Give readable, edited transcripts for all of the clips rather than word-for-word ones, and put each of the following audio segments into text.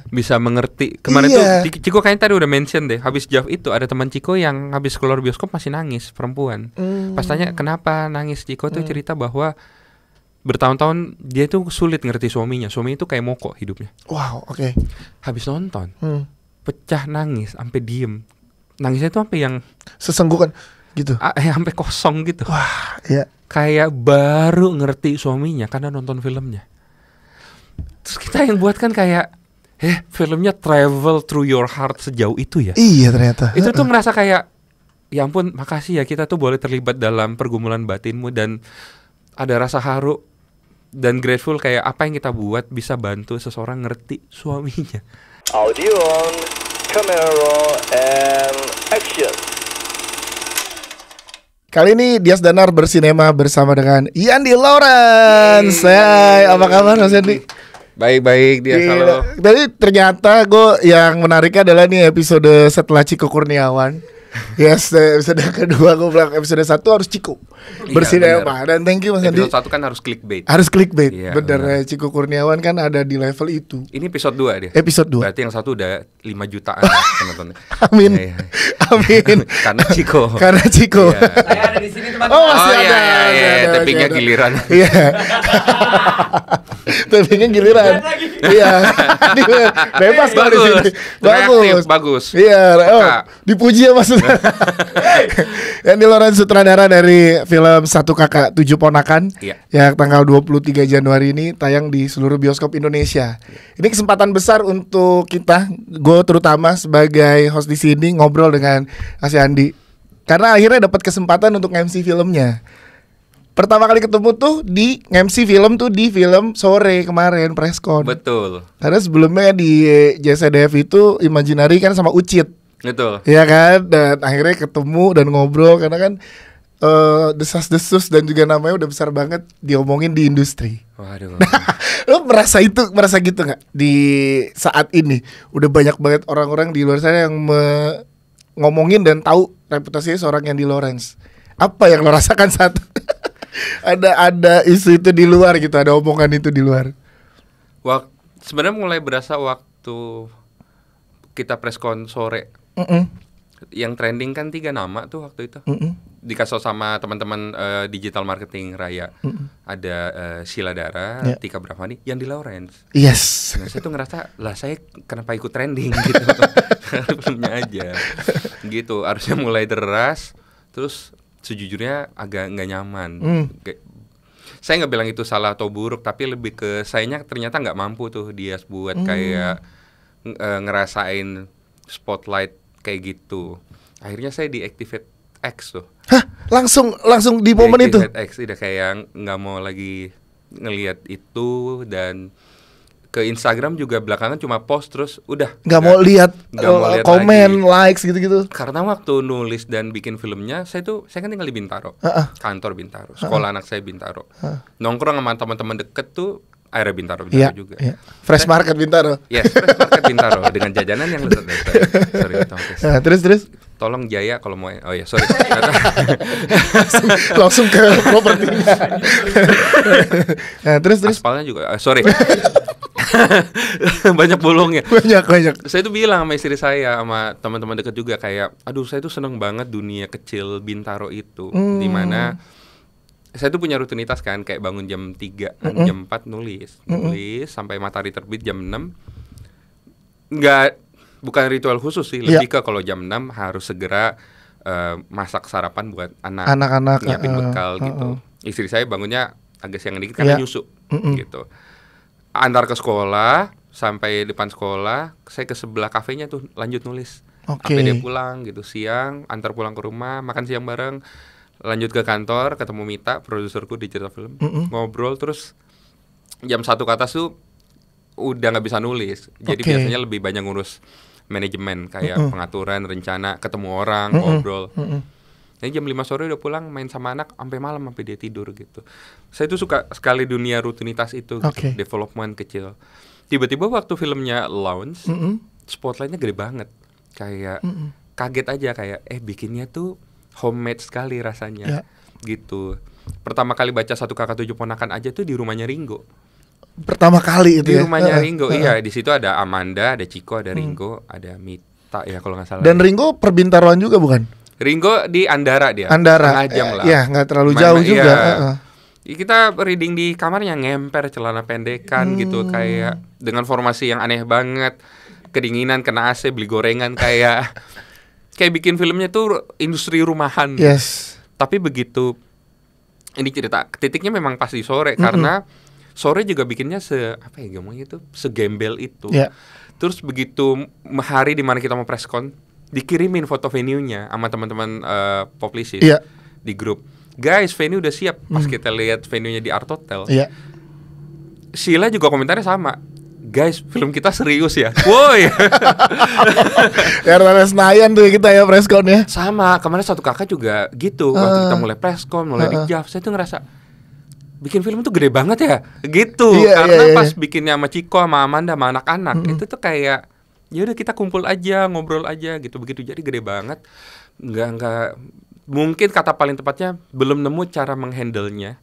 bisa mengerti. Kemarin Iya. tuh Ciko kayaknya tadi udah mention deh. Habis Jav itu ada teman Ciko yang habis keluar bioskop masih nangis, perempuan. Pas tanya kenapa nangis, Ciko tuh cerita bahwa bertahun-tahun dia tuh sulit ngerti suaminya. Suaminya tuh kayak moko hidupnya. Wow, oke. Habis nonton pecah nangis sampai diem. Nangisnya tuh sampai yang Sesenggukan gitu. sampai kosong gitu. Wah, iya. Kayak baru ngerti suaminya karena nonton filmnya. Terus kita yang buat kan kayak filmnya travel through your heart sejauh itu ya. Iya ternyata. Itu tuh ngerasa kayak ya ampun, makasih ya kita tuh boleh terlibat dalam pergumulan batinmu, dan ada rasa haru dan grateful kayak apa yang kita buat bisa bantu seseorang ngerti suaminya. Audio on, camera and action. Kali ini Dias Danar bersinema bersama dengan Yandi Lawrence. Hai, apa kabar Mas Yandi? Baik-baik dia selalu. Tadi ternyata gue yang menariknya adalah nih episode setelah Ciko Kurniawan. Yes, episode kedua gue bilang episode 1 harus Ciko bersinema. Dan thank you Mas Yandi. Episode 1 kan harus clickbait. Harus clickbait. Iya, bener. Ciko Kurniawan kan ada di level itu. Ini episode 2 dia. Episode 2. Berarti yang satu udah 5 jutaan penontonnya. Amin. Ya, ya. Amin. Karena Ciko. Karena Ciko. Iya. Saya ada di sini teman-teman. Oh, masih ada. Iya, masih ada, tappingnya masih ada. giliran. Iya. Tappingnya giliran. Iya. Bebas kalau di sini. Reaktif, bagus. Iya, oh, Kak. dipuji ya maksudnya. Yandi Lawrence sutradara dari film Satu Kakak Tujuh Ponakan. Iya. Yang tanggal 23 Januari ini tayang di seluruh bioskop Indonesia. Ini kesempatan besar untuk kita, gue terutama sebagai host di sini ngobrol dengan Mas Yandi. Karena akhirnya dapat kesempatan untuk MC filmnya. Pertama kali ketemu tuh di MC film tuh di film sore kemarin preskon. Betul. Karena sebelumnya di JCDF itu Imaginary kan sama Ucit. Betul. Iya kan, dan akhirnya ketemu dan ngobrol karena kan desas-desus dan juga namanya udah besar banget diomongin di industri. Waduh. Lo merasa gitu nggak di saat ini? Udah banyak banget orang-orang di luar sana yang ngomongin dan tahu reputasinya seorang Yandi Lawrence. Apa yang lo rasakan saat ada isu itu di luar gitu, ada omongan itu di luar? Sebenarnya mulai berasa waktu kita preskon sore. Yang trending kan 3 nama tuh waktu itu. Dikasih sama teman-teman digital marketing Raya. Ada Sheila Dara, Tika Brahmani, Yandi Lawrence. Yes. Nah, saya tuh ngerasa lah saya kenapa ikut trending gitu. Filmnya aja. Gitu, harusnya mulai deras. Terus sejujurnya agak nggak nyaman. Saya nggak bilang itu salah atau buruk, tapi lebih ke sayanya ternyata nggak mampu tuh dia buat kayak ngerasain spotlight kayak gitu. Akhirnya saya deactivate X tuh. Hah? Langsung di momen itu? Deactivate X udah kayak nggak mau lagi ngelihat itu, dan ke Instagram juga belakangan cuma post terus udah Nggak mau lihat komen, lagi. likes gitu-gitu. Karena waktu nulis dan bikin filmnya saya kan tinggal di Bintaro. Kantor Bintaro, sekolah anak saya Bintaro. Nongkrong sama teman-teman deket tuh area Bintaro juga. Iya. Fresh Market Bintaro. Yes, Fresh Market Bintaro dengan jajanan yang lezat. Sorry, Terus tolong Jaya kalau mau. Oh ya, sorry. langsung ke propertinya. Terus Aspalnya juga. Sorry. Banyak bolongnya. Banyak. Saya tuh bilang sama istri saya, sama teman-teman dekat juga kayak, aduh saya tuh seneng banget dunia kecil Bintaro itu, dimana saya tuh punya rutinitas kan, kayak bangun jam 3, jam 4 nulis sampai matahari terbit jam 6. Bukan ritual khusus sih, lebih ke kalau jam 6 harus segera masak sarapan buat anak-anak, nyiapin bekal gitu. Istri saya bangunnya agak siang dikit karena nyusu gitu. Antar ke sekolah, sampai depan sekolah, saya ke sebelah kafenya tuh lanjut nulis. Sampai dia pulang gitu siang, antar pulang ke rumah, makan siang bareng. Lanjut ke kantor, ketemu Mita, produserku di Cerita Film, ngobrol, terus jam 1 ke atas tuh udah nggak bisa nulis. Jadi biasanya lebih banyak ngurus manajemen, kayak pengaturan, rencana, ketemu orang, ngobrol. Jadi jam 5 sore udah pulang, main sama anak sampai malam, sampai dia tidur gitu. Saya tuh suka sekali dunia rutinitas itu, gitu, development kecil. Tiba-tiba waktu filmnya launch, spotlightnya gede banget, kayak kaget aja, kayak bikinnya tuh homemade sekali rasanya, gitu. Pertama kali baca Satu Kakak Tujuh Ponakan aja tuh di rumahnya Ringo. pertama kali itu di ya. rumahnya Ringo. Iya, di situ ada Amanda, ada Chico, ada Ringo, ada Mita ya kalau nggak salah. Dan Ringo Perbintaruan juga bukan? Ringo di Andara dia. Andara. Setengah jam lah. Ya, nggak terlalu jauh juga. Kita reading di kamarnya ngemper celana pendekan gitu, kayak dengan formasi yang aneh banget. Kedinginan, kena AC, beli gorengan kayak bikin filmnya tuh industri rumahan. Yes. Tapi begitu ini cerita titiknya memang pas di sore karena sore juga bikinnya segembel itu. Yeah. Terus begitu hari di mana kita mau preskon, dikirimin foto venue-nya sama teman-teman Publicis di grup. Guys, venue udah siap. Pas kita lihat venue-nya di Art Hotel. Iya. Sheila juga komentarnya sama. Guys, film kita serius ya. Woi. Karena Senayan tuh kita ya preskon ya. Sama, kemarin satu kakak juga gitu. Waktu kita mulai preskon, mulai di JAF, saya tuh ngerasa bikin film tuh gede banget ya. Gitu. Karena pas bikinnya sama Chico, sama Amanda, sama anak-anak, itu tuh kayak ya udah kita kumpul aja, ngobrol aja gitu. Begitu jadi gede banget. Enggak mungkin kata paling tepatnya belum nemu cara menghandle-nya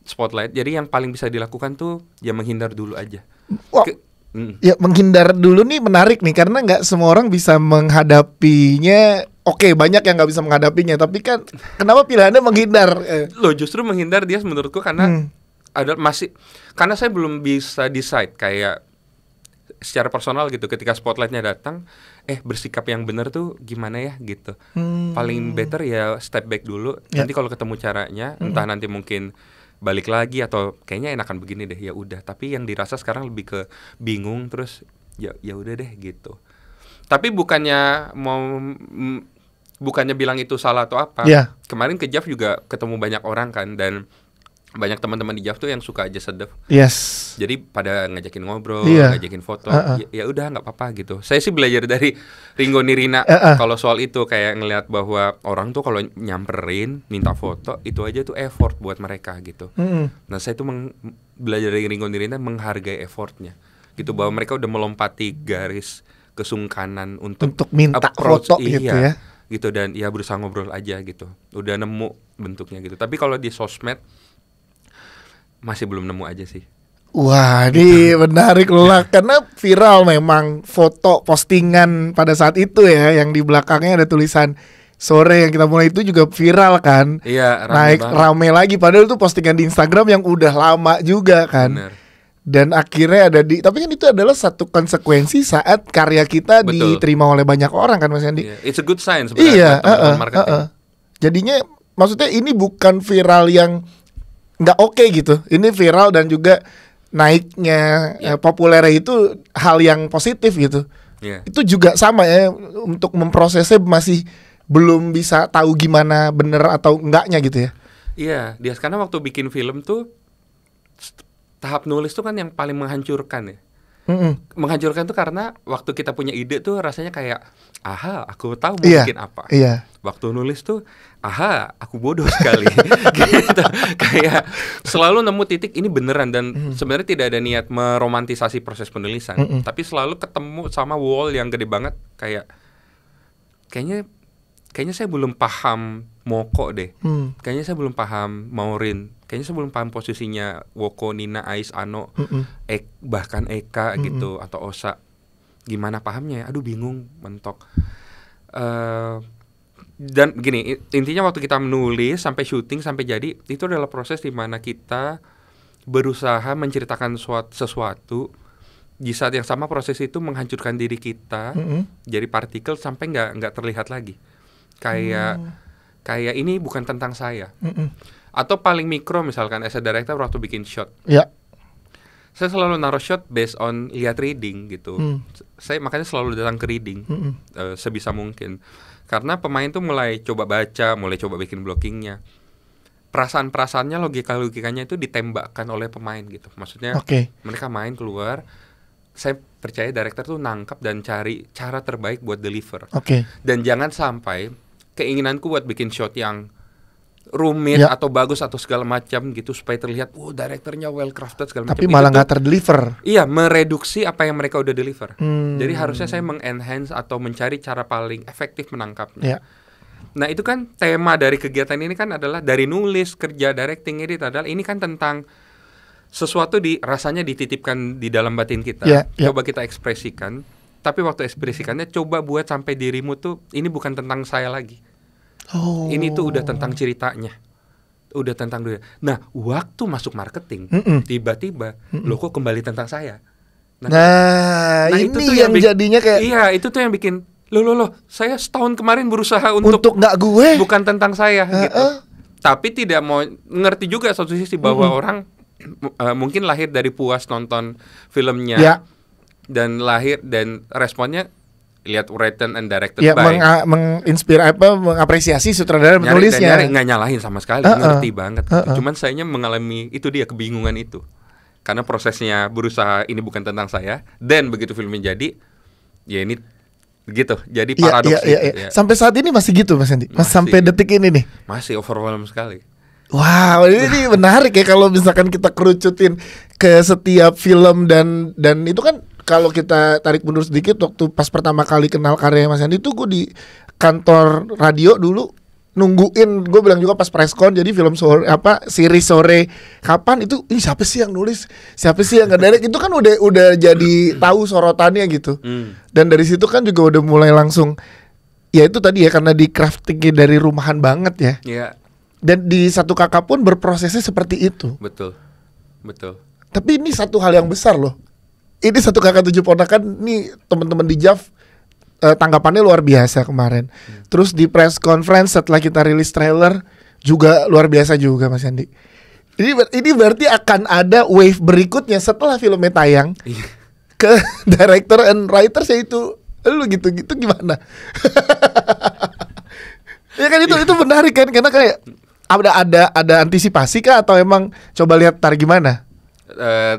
spotlight. Jadi yang paling bisa dilakukan tuh ya menghindar dulu aja. Ya menghindar dulu nih menarik nih karena nggak semua orang bisa menghadapinya. Oke, banyak yang nggak bisa menghadapinya. Tapi kan kenapa pilihannya menghindar? Loh, justru menghindar dia menurutku karena karena saya belum bisa decide kayak secara personal gitu ketika spotlightnya datang, bersikap yang benar tuh gimana ya gitu. Paling better ya step back dulu. Nanti kalau ketemu caranya, entah nanti mungkin balik lagi atau kayaknya enakan begini deh, ya udah. Tapi yang dirasa sekarang lebih ke bingung terus ya udah deh gitu. Tapi bukannya bilang itu salah atau apa. Kemarin ke JAF juga ketemu banyak orang kan, dan banyak teman-teman di JAF tuh yang suka aja sedef. Yes. Jadi pada ngajakin ngobrol, ngajakin foto. Ya udah nggak apa-apa gitu. Saya sih belajar dari Ringo Nirina kalau soal itu, kayak ngelihat bahwa orang tuh kalau nyamperin minta foto itu aja tuh effort buat mereka gitu. Nah saya tuh belajar dari Ringo Nirina menghargai effortnya gitu, bahwa mereka udah melompati garis kesungkanan untuk minta foto gitu ya. Gitu, dan ya berusaha ngobrol aja gitu. Udah nemu bentuknya gitu. Tapi kalau di sosmed masih belum nemu aja sih. Wah, ini menarik lah karena viral memang foto postingan pada saat itu ya, yang di belakangnya ada tulisan sore yang kita mulai itu juga viral kan. Iya, rame lagi padahal itu postingan di Instagram yang udah lama juga kan. Bener. Dan akhirnya tapi kan itu adalah satu konsekuensi saat karya kita diterima oleh banyak orang kan Mas Andi. It's a good sign sebenarnya teman-teman marketing. Jadinya maksudnya ini bukan viral yang nggak oke gitu. Ini viral dan juga naiknya populernya itu hal yang positif gitu. Itu juga sama ya, untuk memprosesnya masih belum bisa tahu gimana bener atau enggaknya gitu ya. Iya, dia karena waktu bikin film tuh tahap nulis tuh kan yang paling menghancurkan ya. Menghancurkan tuh karena waktu kita punya ide tuh rasanya kayak aku tahu mau bikin apa. Waktu nulis tuh aku bodoh sekali. Gitu. Kayak selalu nemu titik ini beneran, dan sebenarnya tidak ada niat meromantisasi proses penulisan, tapi selalu ketemu sama wall yang gede banget, kayaknya saya belum paham Moko deh. Kayaknya saya belum paham Maureen. Kayaknya saya belum paham posisinya Woko, Nina, Ais, Ano, bahkan Eka gitu, atau Osa. Gimana pahamnya? Aduh bingung, mentok. Dan begini, intinya waktu kita menulis sampai syuting sampai jadi, itu adalah proses di mana kita berusaha menceritakan sesuatu. Di saat yang sama proses itu menghancurkan diri kita jadi partikel sampai nggak terlihat lagi. Kayak ini bukan tentang saya. Atau paling mikro misalkan as a director waktu bikin shot. Saya selalu naruh shot based on lihat reading gitu. Saya makanya selalu datang ke reading sebisa mungkin. Karena pemain tuh mulai coba baca, mulai coba bikin blockingnya. Perasaan-perasaannya, logikanya itu ditembakkan oleh pemain gitu. Maksudnya mereka main keluar, saya percaya director tuh nangkap dan cari cara terbaik buat deliver. Dan jangan sampai keinginanku buat bikin shot yang rumit atau bagus atau segala macam gitu supaya terlihat direkturnya well crafted segala macam, tapi malah nggak terdeliver. Iya, mereduksi apa yang mereka udah deliver. Jadi harusnya saya mengenhance atau mencari cara paling efektif menangkapnya. Nah itu kan tema dari kegiatan ini kan adalah dari nulis, kerja, directing, edit adalah ini kan tentang sesuatu rasanya dititipkan di dalam batin kita. Coba kita ekspresikan, tapi waktu ekspresikannya coba buat sampai dirimu tuh ini bukan tentang saya lagi. Ini tuh udah tentang ceritanya. Udah tentang dunia. Nah, waktu masuk marketing, tiba-tiba lo kok kembali tentang saya. Nah ini tuh yang jadinya kayak iya, itu tuh yang bikin loh, saya setahun kemarin berusaha untuk nggak gue, bukan tentang saya gitu. Tapi tidak mau ngerti juga satu sisi bahwa orang mungkin lahir dari puas nonton filmnya dan responnya lihat written and directed by mengapresiasi sutradara penulisnya. Nggak nyalahin sama sekali, ngerti banget. Cuman sayanya mengalami itu dia kebingungan itu. Karena prosesnya berusaha ini bukan tentang saya, dan begitu filmnya jadi, ya ini gitu. Jadi paradoks ya. Sampai saat ini masih gitu Mas Andi? Sampai detik ini nih? Masih overwhelmed sekali. Wow, ini menarik ya kalau misalkan kita kerucutin ke setiap film dan itu kan kalau kita tarik mundur sedikit waktu pas pertama kali kenal karya Mas Andi tuh gue di kantor radio dulu nungguin, gue bilang juga pas preskon, jadi film sore series sore kapan itu, ini siapa sih yang nulis, siapa sih yang ngedirect, itu kan udah jadi tahu sorotannya gitu. Dan dari situ kan juga udah mulai langsung ya itu tadi ya, karena di crafting dari rumahan banget ya. Iya. Dan di Satu Kakak pun berprosesnya seperti itu. Betul. Tapi ini satu hal yang besar loh. Ini Satu Kakak 7 Ponakan, nih teman-teman di JAV tanggapannya luar biasa kemarin. Terus di press conference setelah kita rilis trailer juga luar biasa juga Mas Andi. Ini berarti akan ada wave berikutnya setelah filmnya tayang ke director and writers, yaitu lu gitu gimana? Ya kan itu menarik kan, karena kayak ada antisipasi kah atau emang coba lihat tar gimana?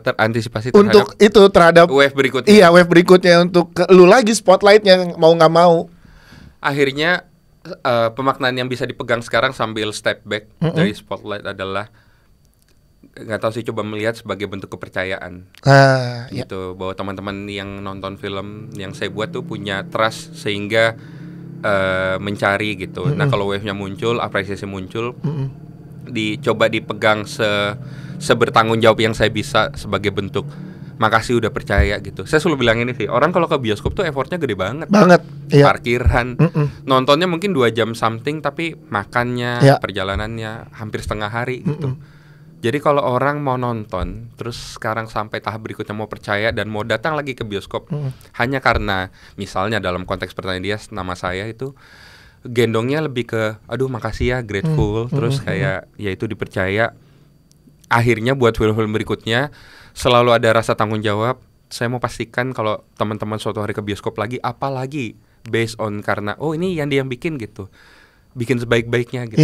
Terantisipasi terhadap wave berikutnya. Iya, wave berikutnya untuk lu lagi spotlightnya mau nggak mau. Akhirnya pemaknaan yang bisa dipegang sekarang sambil step back dari spotlight adalah nggak tahu sih, coba melihat sebagai bentuk kepercayaan. Gitu, bahwa teman-teman yang nonton film yang saya buat tuh punya trust sehingga mencari gitu. Nah kalau wave-nya muncul, apresiasi muncul, dicoba dipegang sebertanggung jawab yang saya bisa sebagai bentuk makasih udah percaya gitu. Saya selalu bilang ini sih, orang kalau ke bioskop tuh effortnya gede banget. Iya. Parkiran, nontonnya mungkin 2 jam something, tapi makannya, perjalanannya hampir setengah hari gitu. Jadi kalau orang mau nonton, terus sekarang sampai tahap berikutnya mau percaya dan mau datang lagi ke bioskop hanya karena misalnya dalam konteks pertanyaan dia nama saya itu gendongnya lebih ke aduh makasih ya, grateful, terus kayak ya itu dipercaya. Akhirnya buat film-film berikutnya selalu ada rasa tanggung jawab. Saya mau pastikan kalau teman-teman suatu hari ke bioskop lagi, apalagi based on karena ini yang dia bikin gitu, bikin sebaik-baiknya gitu.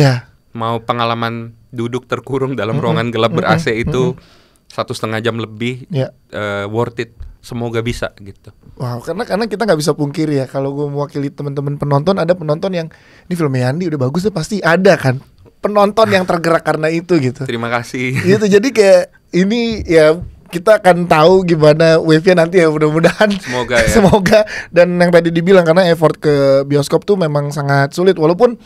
Mau pengalaman duduk terkurung dalam ruangan gelap ber-AC itu 1,5 jam lebih, worth it. Semoga bisa gitu. Wow, karena kita nggak bisa pungkiri ya, kalau gue mewakili teman-teman penonton, ada penonton yang ini filmnya Andi udah bagus tuh pasti ada kan penonton yang tergerak karena itu gitu. Terima kasih. Gitu, jadi kayak ini ya kita akan tahu gimana wave-nya nanti ya, mudah-mudahan. Semoga ya. Semoga. Dan yang tadi dibilang, karena effort ke bioskop tuh memang sangat sulit, walaupun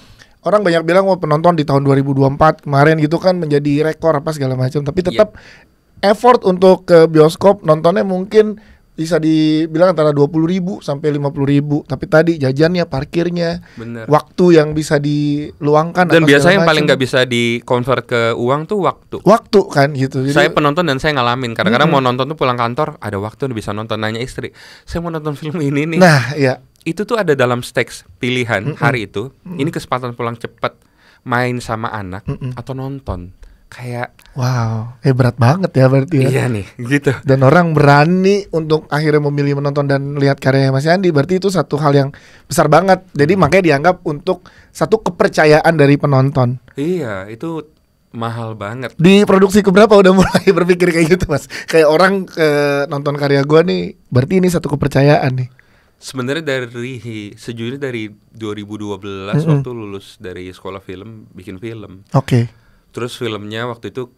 orang banyak bilang penonton di tahun 2024 kemarin gitu kan menjadi rekor apa segala macam, tapi tetap effort untuk ke bioskop nontonnya mungkin bisa dibilang antara 20.000 sampai 50.000. Tapi tadi jajannya, parkirnya, waktu yang bisa diluangkan. Dan biasanya yang paling nggak bisa di-convert ke uang tuh waktu. Waktu kan gitu. Jadi, saya penonton dan saya ngalamin. Kadang-kadang mau nonton tuh pulang kantor, ada waktu bisa nonton, nanya istri, saya mau nonton film ini nih. Nah, iya. Itu tuh ada dalam steks pilihan hari itu. Ini kesempatan pulang cepat, main sama anak atau nonton. Kayak wow, berat banget ya berarti ya. Iya nih, gitu. Dan orang berani untuk akhirnya memilih menonton dan lihat karyanya Mas Andi, berarti itu satu hal yang besar banget. Jadi makanya dianggap untuk satu kepercayaan dari penonton. Iya, itu mahal banget. Di produksi keberapa udah mulai berpikir kayak gitu Mas? Kayak orang nonton karya gua nih, berarti ini satu kepercayaan nih. Sebenarnya sejujurnya dari 2012 waktu lulus dari sekolah film, bikin film. Oke. Terus filmnya waktu itu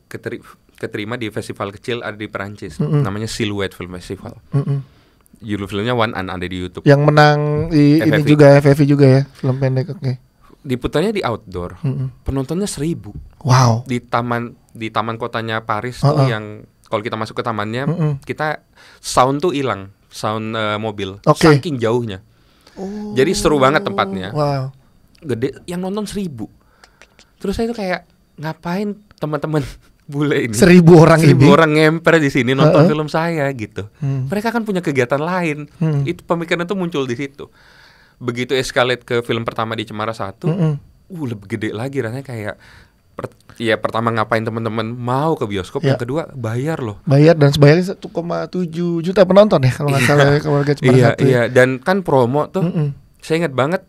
keterima di festival kecil ada di Perancis, namanya Silhouette Film Festival. Judul filmnya One An, ada di YouTube. Yang menang ini juga FFI juga ya, film pendek. Diputarnya di outdoor, penontonnya 1,000. Wow. Di taman kotanya Paris tuh yang kalau kita masuk ke tamannya, kita sound tuh hilang, sound mobil, saking jauhnya. Jadi seru banget tempatnya. Wow. Gede, yang nonton 1,000. Terus saya tuh kayak ngapain teman-teman bule ini 1,000 orang ngemper di sini nonton film saya gitu. Mereka kan punya kegiatan lain. Itu pemikiran itu muncul di situ. Begitu escalate ke film pertama di Cemara 1, lebih gede lagi rasanya kayak pertama ngapain teman-teman mau ke bioskop, yang kedua bayar loh. Bayar dan sebayarnya 1,7 juta penonton ya kalau nggak salah keluarga Cemara 1. Iya, dan kan promo tuh. Saya ingat banget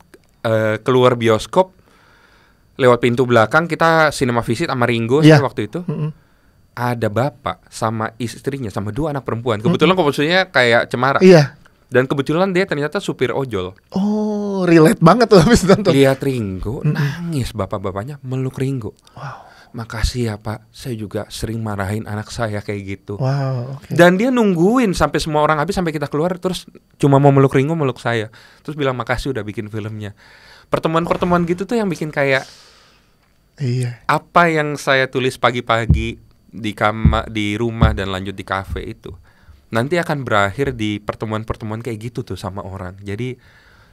keluar bioskop lewat pintu belakang kita cinema visit sama Ringo waktu itu. Ada bapak sama istrinya sama 2 anak perempuan. Kebetulan komposisinya kayak Cemara. Iya. Dan kebetulan dia ternyata supir ojol. Oh, relate banget tuh habis nonton. Lihat Ringo, nangis bapak-bapaknya meluk Ringo. Wow. Makasih ya Pak, saya juga sering marahin anak saya kayak gitu. Wow. Okay. Dan dia nungguin sampai semua orang habis, sampai kita keluar, terus cuma mau meluk Ringo, meluk saya. Terus bilang makasih udah bikin filmnya. Pertemuan-pertemuan gitu tuh yang bikin kayak apa yang saya tulis pagi-pagi di rumah dan lanjut di kafe itu nanti akan berakhir di pertemuan-pertemuan kayak gitu tuh sama orang. Jadi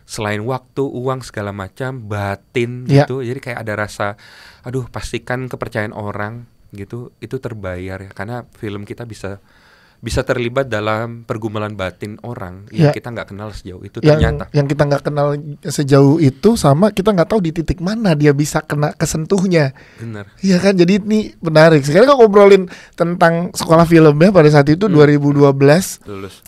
selain waktu, uang, segala macam, batin gitu. Jadi kayak ada rasa, aduh pastikan kepercayaan orang gitu itu terbayar ya, karena film kita bisa terlibat dalam pergumulan batin orang yang kita nggak kenal sejauh itu ternyata. Yang kita nggak kenal sejauh itu, sama kita nggak tahu di titik mana dia bisa kena kesentuhnya. Benar. Iya kan, jadi ini menarik. Sekarang kalau ngobrolin tentang sekolah filmnya pada saat itu 2012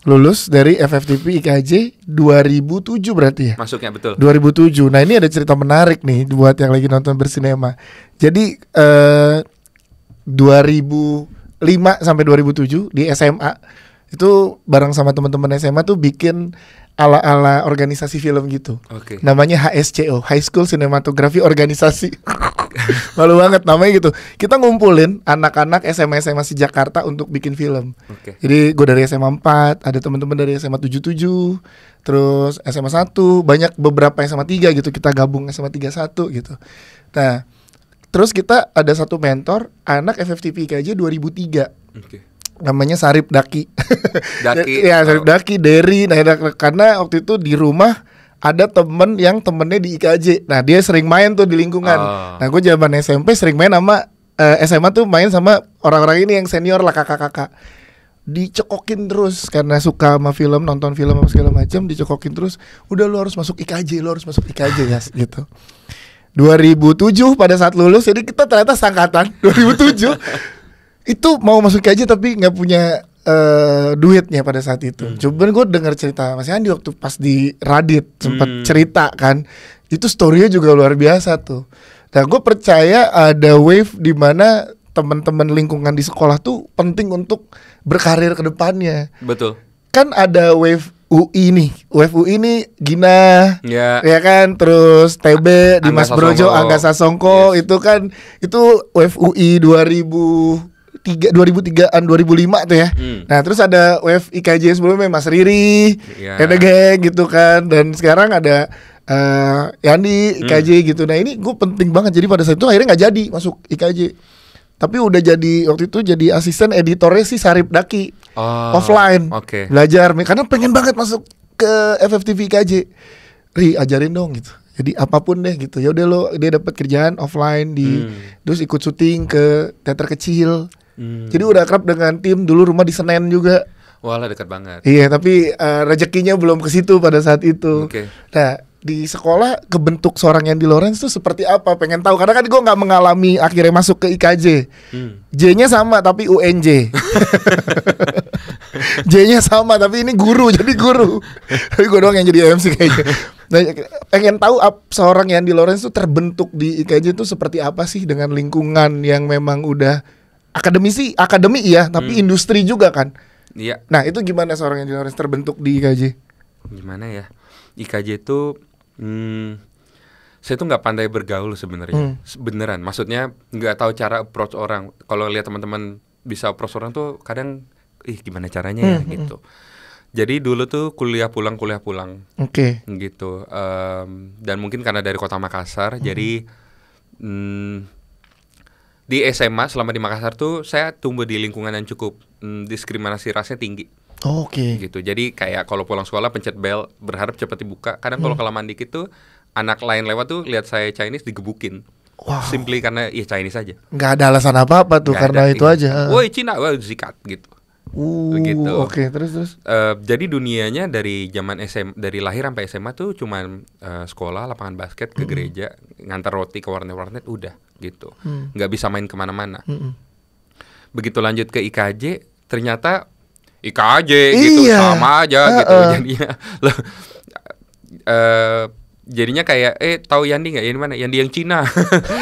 lulus dari FFTP IKJ 2007 berarti ya? Masuknya betul. 2007. Nah ini ada cerita menarik nih buat yang lagi nonton bersinema. Jadi 2005 sampai 2007 di SMA itu bareng sama teman-teman SMA tuh bikin ala-ala organisasi film gitu. Namanya HSCO, High School Cinematography Organisasi. Malu banget namanya gitu. Kita ngumpulin anak-anak SMA di Jakarta untuk bikin film. Jadi gue dari SMA 4, ada teman-teman dari SMA 77, terus SMA 1, banyak beberapa SMA 3 gitu, kita gabung SMA 31 gitu. Nah, terus kita ada satu mentor anak FFTP IKJ 2003. Namanya Sarip Daki. Ya, Sarip Daki, Derry. Nah, karena waktu itu di rumah ada temen yang temennya di IKJ. Nah, dia sering main tuh di lingkungan. Nah, gue zaman SMP sering main sama SMA tuh main sama orang-orang ini yang senior lah, kakak-kakak. Dicekokin terus karena suka sama film, nonton film apa segala macam, dicekokin terus. Udah, lu harus masuk IKJ, guys, gitu. 2007 pada saat lulus, jadi kita ternyata sangkatan 2007 itu mau masuk IKJ tapi nggak punya duitnya pada saat itu. Cuman gue dengar cerita Mas Andi waktu pas di Radit sempat cerita kan, itu story-nya juga luar biasa tuh. Nah, gue percaya ada wave di mana teman-teman lingkungan di sekolah tuh penting untuk berkarir ke depannya. Betul. Kan ada wave UI nih, wave UI nih Gina, ya kan, terus TB di Mas Brojo, Angga Sasongko, itu kan itu wave UI 2003-an 2005 tuh ya. Nah, terus ada wave IKJ sebelumnya Mas Riri, ada geng gitu kan, dan sekarang ada Yandi IKJ gitu. Nah, ini gue penting banget. Jadi pada saat itu akhirnya nggak jadi masuk IKJ, tapi udah jadi waktu itu jadi asisten editornya si Sarip Daki. Offline, belajar karena pengen banget masuk ke FFTV IKJ. Ri, ajarin dong gitu. Jadi apapun deh gitu. Ya udah lo, dia dapat kerjaan offline terus ikut syuting ke teater kecil. Jadi udah akrab dengan tim. Dulu rumah di Senen juga. Walah, dekat banget. Iya, tapi rezekinya belum ke situ pada saat itu. Nah, di sekolah kebentuk seorang Yandi Lawrence tuh seperti apa? Pengen tahu karena kan gue nggak mengalami akhirnya masuk ke IKJ. J-nya sama tapi UNJ. J-nya sama tapi ini guru, jadi guru. Tapi gue doang yang jadi MC kayaknya. Nah, pengen tahu seorang Yandi Lawrence tuh terbentuk di IKJ tuh seperti apa sih, dengan lingkungan yang memang udah akademi iya, tapi industri juga kan. Iya. Nah, itu gimana seorang Yandi Lawrence terbentuk di IKJ? Gimana ya? IKJ itu saya tuh nggak pandai bergaul sebenarnya, beneran. Maksudnya nggak tahu cara approach orang. Kalau lihat teman-teman bisa approach orang tuh kadang, gimana caranya ya gitu. Jadi dulu tuh kuliah pulang gitu. Dan mungkin karena dari kota Makassar, jadi Di SMA selama di Makassar tuh saya tumbuh di lingkungan yang cukup diskriminasi rasnya tinggi. Oke. Gitu. Jadi kayak kalau pulang sekolah pencet bel, berharap cepat dibuka. Kadang kalau kelamaan dikit tuh anak lain lewat tuh lihat saya Chinese digebukin. Wow. Simply karena ya Chinese aja. Nggak ada alasan apa-apa tuh, Nggak karena ada, itu iya. aja. Woi Cina, woi sikat gitu. Begitu. Oke, terus. Jadi dunianya dari zaman dari lahir sampai SMA tuh cuman sekolah, lapangan basket, ke gereja, ngantar roti ke warnet-warnet, udah gitu. Nggak bisa main kemana-mana. Begitu lanjut ke IKJ, ternyata IKJ gitu sama aja gitu jadinya. Jadinya kayak tahu Yandi nggak? Yang mana? Yandi yang Cina.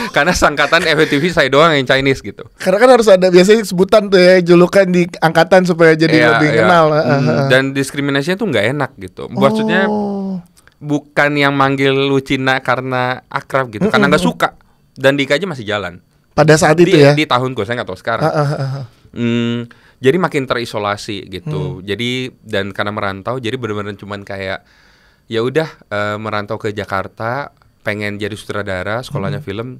Karena sangkatan FTV saya doang yang Chinese gitu. Karena kan harus ada biasanya sebutan tuh ya, julukan di angkatan supaya jadi lebih kenal. Dan diskriminasinya tuh nggak enak gitu. Maksudnya bukan yang manggil lu Cina karena akrab gitu, karena nggak suka. Dan di IKJ masih jalan. Pada saat itu ya? Di tahunku, saya nggak tahu sekarang. Jadi makin terisolasi gitu. Jadi dan karena merantau, jadi benar-benar cuman kayak ya udah merantau ke Jakarta, pengen jadi sutradara, sekolahnya film.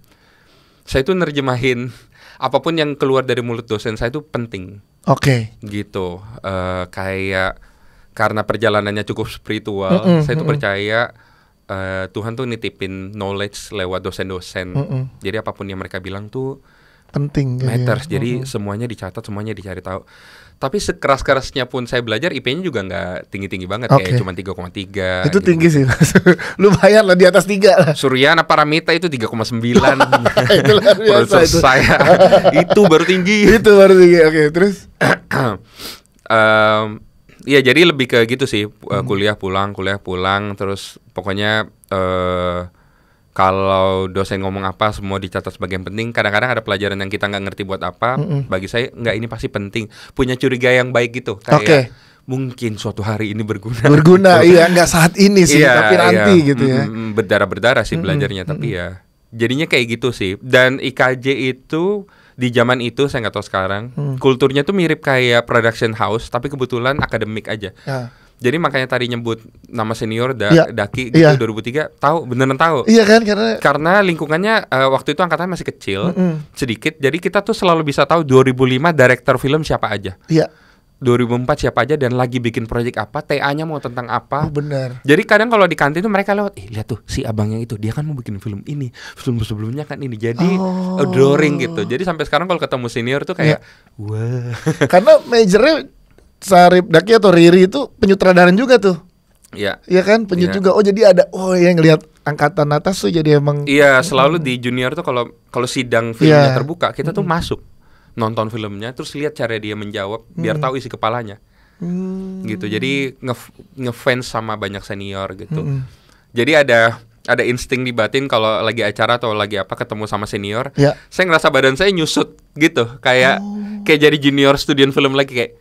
Saya tuh nerjemahin apapun yang keluar dari mulut dosen saya itu penting. Oke. Gitu. Kayak karena perjalanannya cukup spiritual, saya tuh percaya Tuhan tuh nitipin knowledge lewat dosen-dosen. Jadi apapun yang mereka bilang tuh penting. Matters. Jadi semuanya dicatat, semuanya dicari tahu. Tapi sekeras-kerasnya pun saya belajar, IP-nya juga nggak tinggi-tinggi banget, kayak cuma 3,3. Itu gitu. Tinggi sih. Lumayan lah, di atas 3 lah. Suryana Paramita itu 3,9. Itu luar biasa itu. Saya itu baru tinggi. Itu baru tinggi. Oke, terus iya, jadi lebih ke gitu sih. Kuliah pulang, terus pokoknya kalau dosen ngomong apa semua dicatat sebagai yang penting. Kadang-kadang ada pelajaran yang kita nggak ngerti buat apa. Bagi saya nggak, ini pasti penting. Punya curiga yang baik gitu. Kayak mungkin suatu hari ini berguna. Iya, nggak saat ini sih, tapi nanti gitu ya. Berdarah-berdarah sih belajarnya, tapi ya jadinya kayak gitu sih. Dan IKJ itu di zaman itu, saya nggak tahu sekarang, kulturnya tuh mirip kayak production house, tapi kebetulan akademik aja. Jadi makanya tadi nyebut nama senior Daki gitu 2003, beneran tahu. Iya kan, karena lingkungannya waktu itu angkatan masih kecil, sedikit. Jadi kita tuh selalu bisa tahu 2005 director film siapa aja. Iya. 2004 siapa aja dan lagi bikin proyek apa, TA-nya mau tentang apa. Benar. Jadi kadang kalau di kantin tuh mereka lewat, lihat tuh si abangnya itu, dia kan mau bikin film ini, film sebelumnya kan ini. Jadi drawing gitu. Jadi sampai sekarang kalau ketemu senior tuh kayak wah. Karena majornya Sarip Daki atau Riri itu penyutradaran juga tuh. Iya. Iya kan, penyut juga. Oh, jadi ada yang ngelihat angkatan atas tuh jadi emang. Iya, selalu di junior tuh kalau sidang filmnya terbuka, kita tuh masuk nonton filmnya, terus lihat cara dia menjawab biar tahu isi kepalanya. Gitu. Jadi ngefans sama banyak senior gitu. Jadi ada insting di batin kalau lagi acara atau lagi apa ketemu sama senior. Saya ngerasa badan saya nyusut gitu, kayak jadi junior student film lagi kayak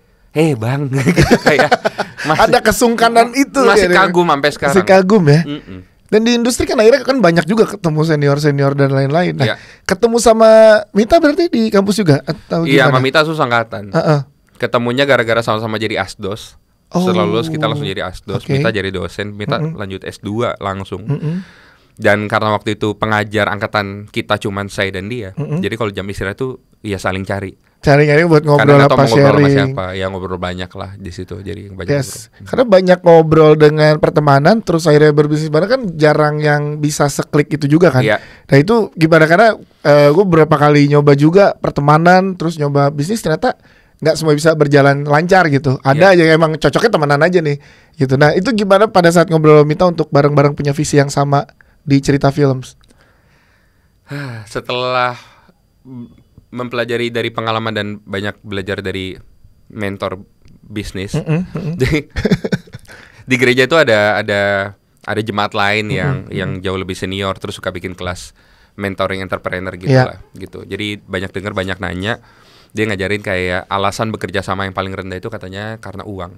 bang gitu, kayak ada kesungkanan itu. Masih kagum sampai sekarang. Masih kagum ya. Dan di industri kan akhirnya kan banyak juga ketemu senior-senior dan lain-lain. Nah, ketemu sama Mita berarti di kampus juga atau gimana? Iya, sama Mita angkatan. Ketemunya gara-gara sama-sama jadi asdos. Setelah lulus kita langsung jadi asdos. Mita jadi dosen, Mita lanjut S2 langsung. Dan karena waktu itu pengajar angkatan kita cuman saya dan dia. Jadi kalau jam istirahat tuh ya saling cari buat ngobrol apa, sharing. Sama siapa, ya ngobrol banyak lah di situ. Jadi banyak ngobrol. Karena banyak ngobrol dengan pertemanan, terus akhirnya berbisnis bareng kan jarang yang bisa seklik itu juga kan. Nah itu gimana, karena gue beberapa kali nyoba juga pertemanan, terus nyoba bisnis, ternyata nggak semua bisa berjalan lancar gitu. Ada aja yang emang cocoknya temenan aja nih gitu. Nah itu gimana pada saat ngobrol Mita untuk bareng-bareng punya visi yang sama di Cerita Films? Setelah mempelajari dari pengalaman dan banyak belajar dari mentor bisnis. Jadi di gereja itu ada jemaat lain yang jauh lebih senior, terus suka bikin kelas mentoring entrepreneur gitu lah gitu. Jadi banyak dengar, banyak nanya. Dia ngajarin kayak alasan bekerja sama yang paling rendah itu katanya karena uang.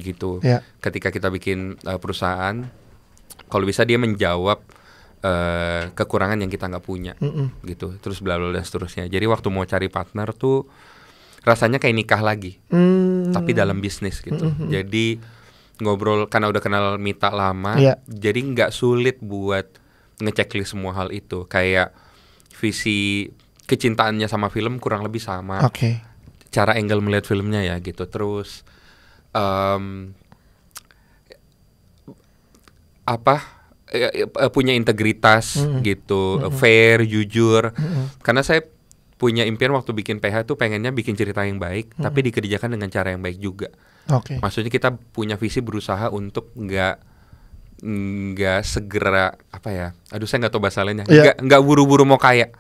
Gitu. Ketika kita bikin perusahaan, kalau bisa dia menjawab kekurangan yang kita nggak punya, gitu. Terus bla bla dan seterusnya. Jadi waktu mau cari partner tuh rasanya kayak nikah lagi, tapi dalam bisnis gitu. Jadi ngobrol karena udah kenal Mita lama, jadi nggak sulit buat ngeceklis semua hal itu. Kayak visi kecintaannya sama film kurang lebih sama. Cara angle melihat filmnya ya gitu. Terus punya integritas gitu, fair, jujur. Karena saya punya impian waktu bikin PH tuh pengennya bikin cerita yang baik, tapi dikerjakan dengan cara yang baik juga. Maksudnya kita punya visi berusaha untuk nggak segera aduh saya nggak tahu bahasa lainnya, nggak buru-buru mau kaya.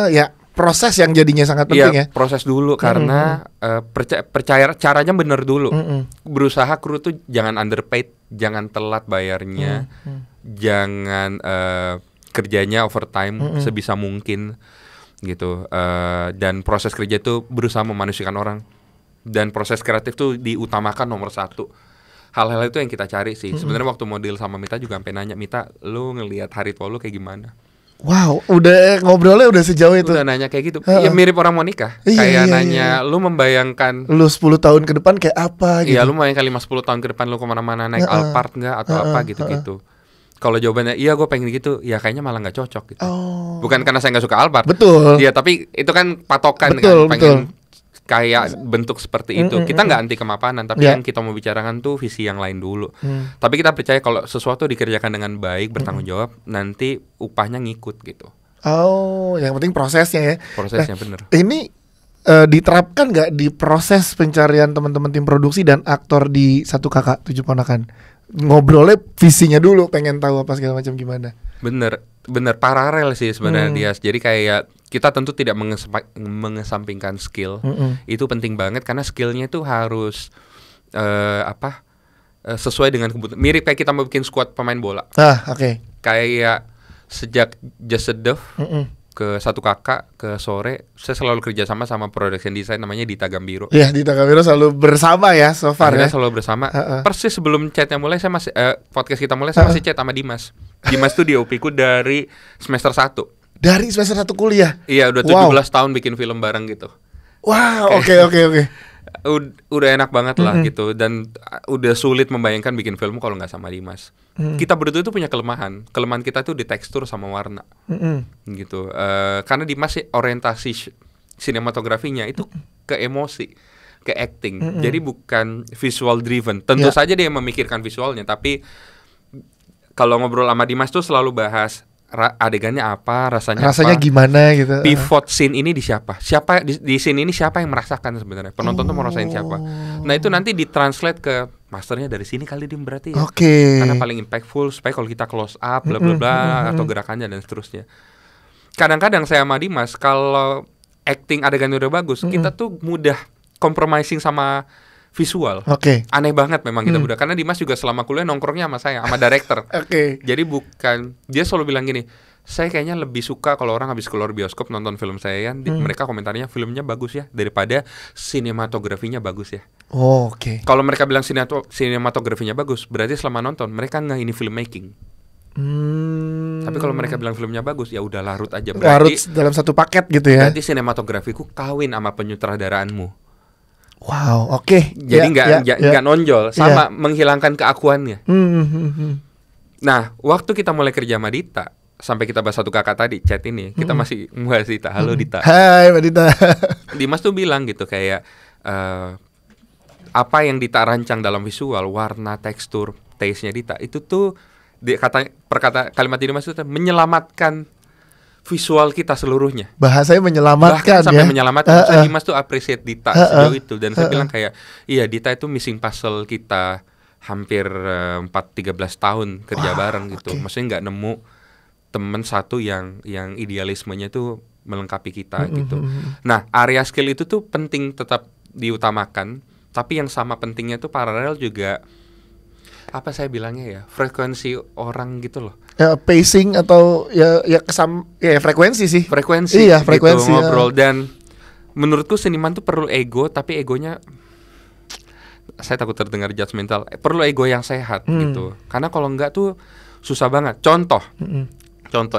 Ya proses yang jadinya sangat penting ya. Proses dulu karena percaya caranya bener dulu. Berusaha kru tuh jangan underpaid, jangan telat bayarnya, jangan kerjanya overtime sebisa mungkin gitu. Dan proses kerja tuh berusaha memanusiakan orang. Dan proses kreatif tuh diutamakan nomor 1. Hal-hal itu yang kita cari sih. Sebenarnya waktu model sama Mita juga sampai nanya, Mita, lu ngelihat Hari Tua lu kayak gimana? Wow, udah ngobrolnya udah sejauh itu. Udah nanya kayak gitu. Ya mirip orang mau nikah. Kayak nanya, lu membayangkan lu 10 tahun ke depan kayak apa gitu. Iya, lu membayangkan 5-10 tahun ke depan lu kemana-mana naik Alphard nggak atau apa gitu-gitu. Kalau jawabannya iya gue pengen gitu, ya kayaknya malah nggak cocok gitu. Bukan karena saya nggak suka Alphard. Betul. Iya, tapi itu kan patokan kan, pengen kayak bentuk seperti itu. Kita nggak anti kemapanan, tapi yang kita mau bicarakan tuh visi yang lain dulu. Tapi kita percaya kalau sesuatu dikerjakan dengan baik, bertanggung jawab, nanti upahnya ngikut gitu. Yang penting prosesnya ya. Prosesnya bener. Ini diterapkan nggak di proses pencarian teman-teman tim produksi dan aktor di Satu Kakak Tujuh Ponakan? Ngobrolnya visinya dulu, pengen tahu apa segala macam gimana. Bener paralel sih sebenarnya dia. Jadi kayak kita tentu tidak mengesampingkan skill. Itu penting banget karena skillnya itu harus sesuai dengan kebutuhan. Mirip kayak kita mau bikin squad pemain bola. Kayak sejak Just a Dove ke Satu Kakak ke Sore, saya selalu kerja sama production design namanya Dita Gambiro. Iya, Dita Gambiro selalu bersama ya so far. Akhirnya selalu bersama. Persis sebelum chatnya mulai saya masih podcast kita mulai saya masih chat sama Dimas. Dimas tuh di OP ku dari semester 1. Dari semester 1 kuliah? Iya, udah 17 tahun bikin film bareng gitu. Wow, oke. Udah enak banget lah gitu. Dan udah sulit membayangkan bikin film kalau nggak sama Dimas. Kita berdua itu punya kelemahan. Kelemahan kita tuh di tekstur sama warna gitu. Karena Dimas orientasi sinematografinya itu ke emosi, ke acting. Jadi bukan visual driven. Tentu saja dia memikirkan visualnya, tapi kalau ngobrol sama Dimas tuh selalu bahas adegannya apa, rasanya apa, gimana gitu. Pivot scene ini di siapa di scene ini siapa yang merasakan sebenarnya, penonton tuh mau rasain siapa. Nah itu nanti ditranslate ke masternya dari sini kali dia berarti ya. Karena paling impactful supaya kalau kita close up bla bla bla atau gerakannya dan seterusnya. Kadang-kadang saya sama Dimas kalau acting adegannya udah bagus, kita tuh mudah compromising sama visual. Aneh banget memang kita udah. Karena Dimas juga selama kuliah nongkrongnya sama saya, sama director. Jadi bukan, dia selalu bilang gini, saya kayaknya lebih suka kalau orang habis keluar bioskop nonton film saya kan, mereka komentarnya filmnya bagus ya, daripada sinematografinya bagus ya. Kalau mereka bilang sinematografinya bagus, berarti selama nonton mereka nggak ini filmmaking. Tapi kalau mereka bilang filmnya bagus, ya udah larut aja. Larut dalam satu paket gitu ya. Berarti sinematografiku kawin sama penyutradaraanmu. Wow, Jadi nggak nonjol, sama menghilangkan keakuannya. Nah, waktu kita mulai kerja sama Dita, sampai kita bahas Satu Kakak tadi, chat ini, kita masih bahas Dita. Halo Dita. Hai Mbak Dita. Dimas tuh bilang gitu kayak apa yang Dita rancang dalam visual, warna, tekstur, taste-nya Dita, itu tuh kalimat Dimas itu menyelamatkan visual kita seluruhnya. Bahasanya menyelamatkan. Bahkan sampai menyelamatkan. Saya Dimas tuh appreciate Dita sejauh itu. Dan saya bilang kayak, iya Dita itu missing puzzle kita hampir 4-13 tahun kerja bareng gitu. Maksudnya nggak nemu temen satu yang idealismenya tuh melengkapi kita gitu. Nah, area skill itu tuh penting tetap diutamakan. Tapi yang sama pentingnya tuh paralel juga, apa saya bilangnya ya, frekuensi orang gitu loh. Pacing atau frekuensi sih. Frekuensi. Iya, frekuensi gitu, ngobrol. Dan menurutku seniman tuh perlu ego, tapi egonya, saya takut terdengar judgmental, perlu ego yang sehat gitu. Karena kalau enggak tuh susah banget. Contoh,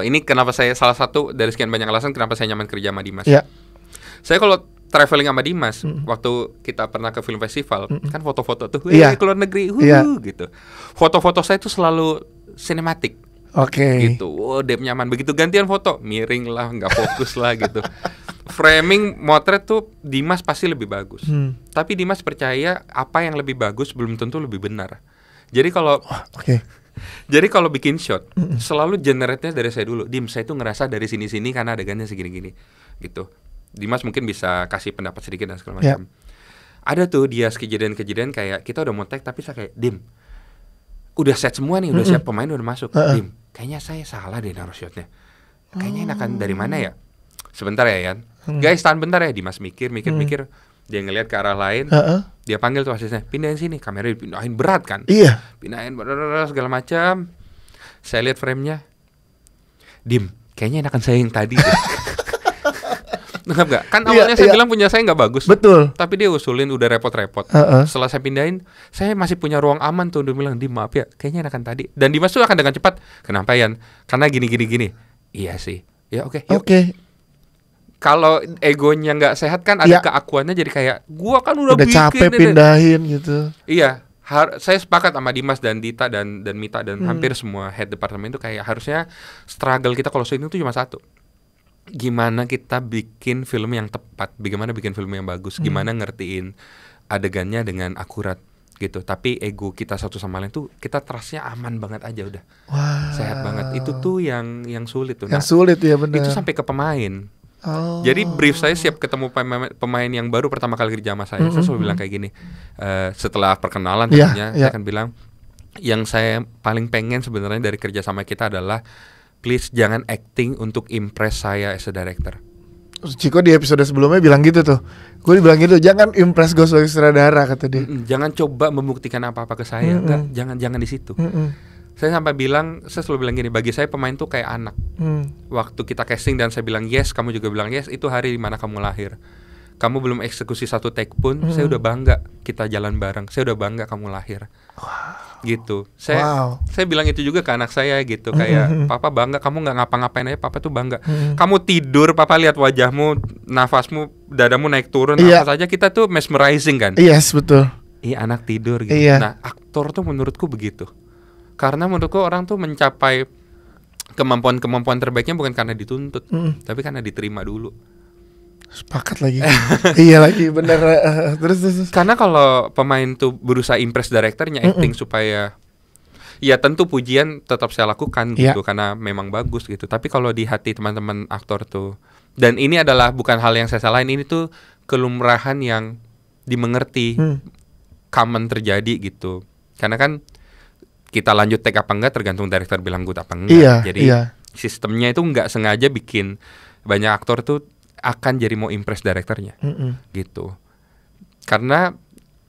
ini kenapa saya, salah satu dari sekian banyak alasan kenapa saya nyaman kerja sama Dimas. Saya kalau traveling sama Dimas, waktu kita pernah ke film festival, kan foto-foto tuh, keluar negeri, gitu. Foto-foto saya tuh selalu sinematik. Gitu. Oh, dep nyaman. Begitu gantian foto, miring lah, nggak fokus lah gitu. Framing motret tuh Dimas pasti lebih bagus. Tapi Dimas percaya apa yang lebih bagus belum tentu lebih benar. Jadi kalau jadi kalau bikin shot selalu generate-nya dari saya dulu. Dim, saya tuh ngerasa dari sini-sini karena adegannya segini-gini gitu. Dimas mungkin bisa kasih pendapat sedikit dan segala macam. Ada tuh dia kejadian-kejadian kayak kita udah mau tag tapi saya kayak Dim, udah set semua nih, udah siap, pemain udah masuk. Dim, kayaknya saya salah deh naruh shotnya. Kayaknya enakan dari mana ya? Sebentar ya Yan. Guys, tahan bentar ya. Dimas mikir. Dia ngelihat ke arah lain. Dia panggil tuh asisnya, pindahin sini. Kameranya dipindahin, berat kan? Iya. Pindahin segala macam. Saya lihat frame-nya. Dim, kayaknya enakan saya yang tadi deh. Nggak gak? Kan awalnya saya bilang punya saya nggak bagus. Betul. Tapi dia usulin udah repot-repot. Setelah saya pindahin, saya masih punya ruang aman tuh. Dia bilang, Dim maaf ya, kayaknya enakan tadi. Dan Dimas tuh akan dengan cepat. Kenapa Yan? Karena gini. Iya sih. Ya oke. Kalau egonya nggak sehat kan ada keakuannya jadi kayak gua kan udah bikin capek pindahin gitu. Iya, saya sepakat sama Dimas dan Dita dan Mita dan hampir semua head departemen itu kayak harusnya struggle kita kalau syuting itu cuma satu. Gimana kita bikin film yang tepat, bagaimana bikin film yang bagus, gimana ngertiin adegannya dengan akurat gitu. Tapi ego kita satu sama lain tuh kita trustnya aman banget aja udah. Sehat banget. Itu tuh yang sulit tuh. Yang sulit ya benar. Itu sampai ke pemain. Jadi brief saya siap ketemu pemain yang baru pertama kali kerja sama saya. Saya selalu bilang kayak gini. Setelah perkenalan tentunya saya akan bilang yang saya paling pengen sebenarnya dari kerja sama kita adalah please jangan acting untuk impress saya as a director. Ciko di episode sebelumnya bilang gitu tuh. Gue dibilang gitu, jangan impress gue sebagai sutradara kata dia. Jangan coba membuktikan apa-apa ke saya. Enggak, jangan di situ. Saya sampai bilang, saya selalu bilang gini, bagi saya pemain tuh kayak anak. Waktu kita casting dan saya bilang yes, kamu juga bilang yes, itu hari dimana kamu lahir. Kamu belum eksekusi satu take pun, saya udah bangga kita jalan bareng. Saya udah bangga kamu lahir. Gitu. Saya bilang itu juga ke anak saya gitu, kayak papa bangga kamu nggak ngapa-ngapain aja, papa tuh bangga. Kamu tidur, papa lihat wajahmu, nafasmu, dadamu naik turun, apa saja kita tuh mesmerizing kan? Yes, betul. Iya, anak tidur gitu. Nah, aktor tuh menurutku begitu. Karena menurutku orang tuh mencapai kemampuan terbaiknya bukan karena dituntut, tapi karena diterima dulu. Sepakat lagi. Iya lagi, bener. Terus. Karena kalau pemain tuh berusaha impress direkturnya acting supaya, ya tentu pujian tetap saya lakukan gitu, karena memang bagus gitu. Tapi kalau di hati teman-teman aktor tuh, dan ini adalah bukan hal yang saya salahin, ini tuh kelumrahan yang dimengerti, common terjadi gitu. Karena kan kita lanjut take apa enggak tergantung director bilang good apa enggak. Jadi sistemnya itu enggak sengaja bikin banyak aktor tuh akan jadi mau impress directornya gitu. Karena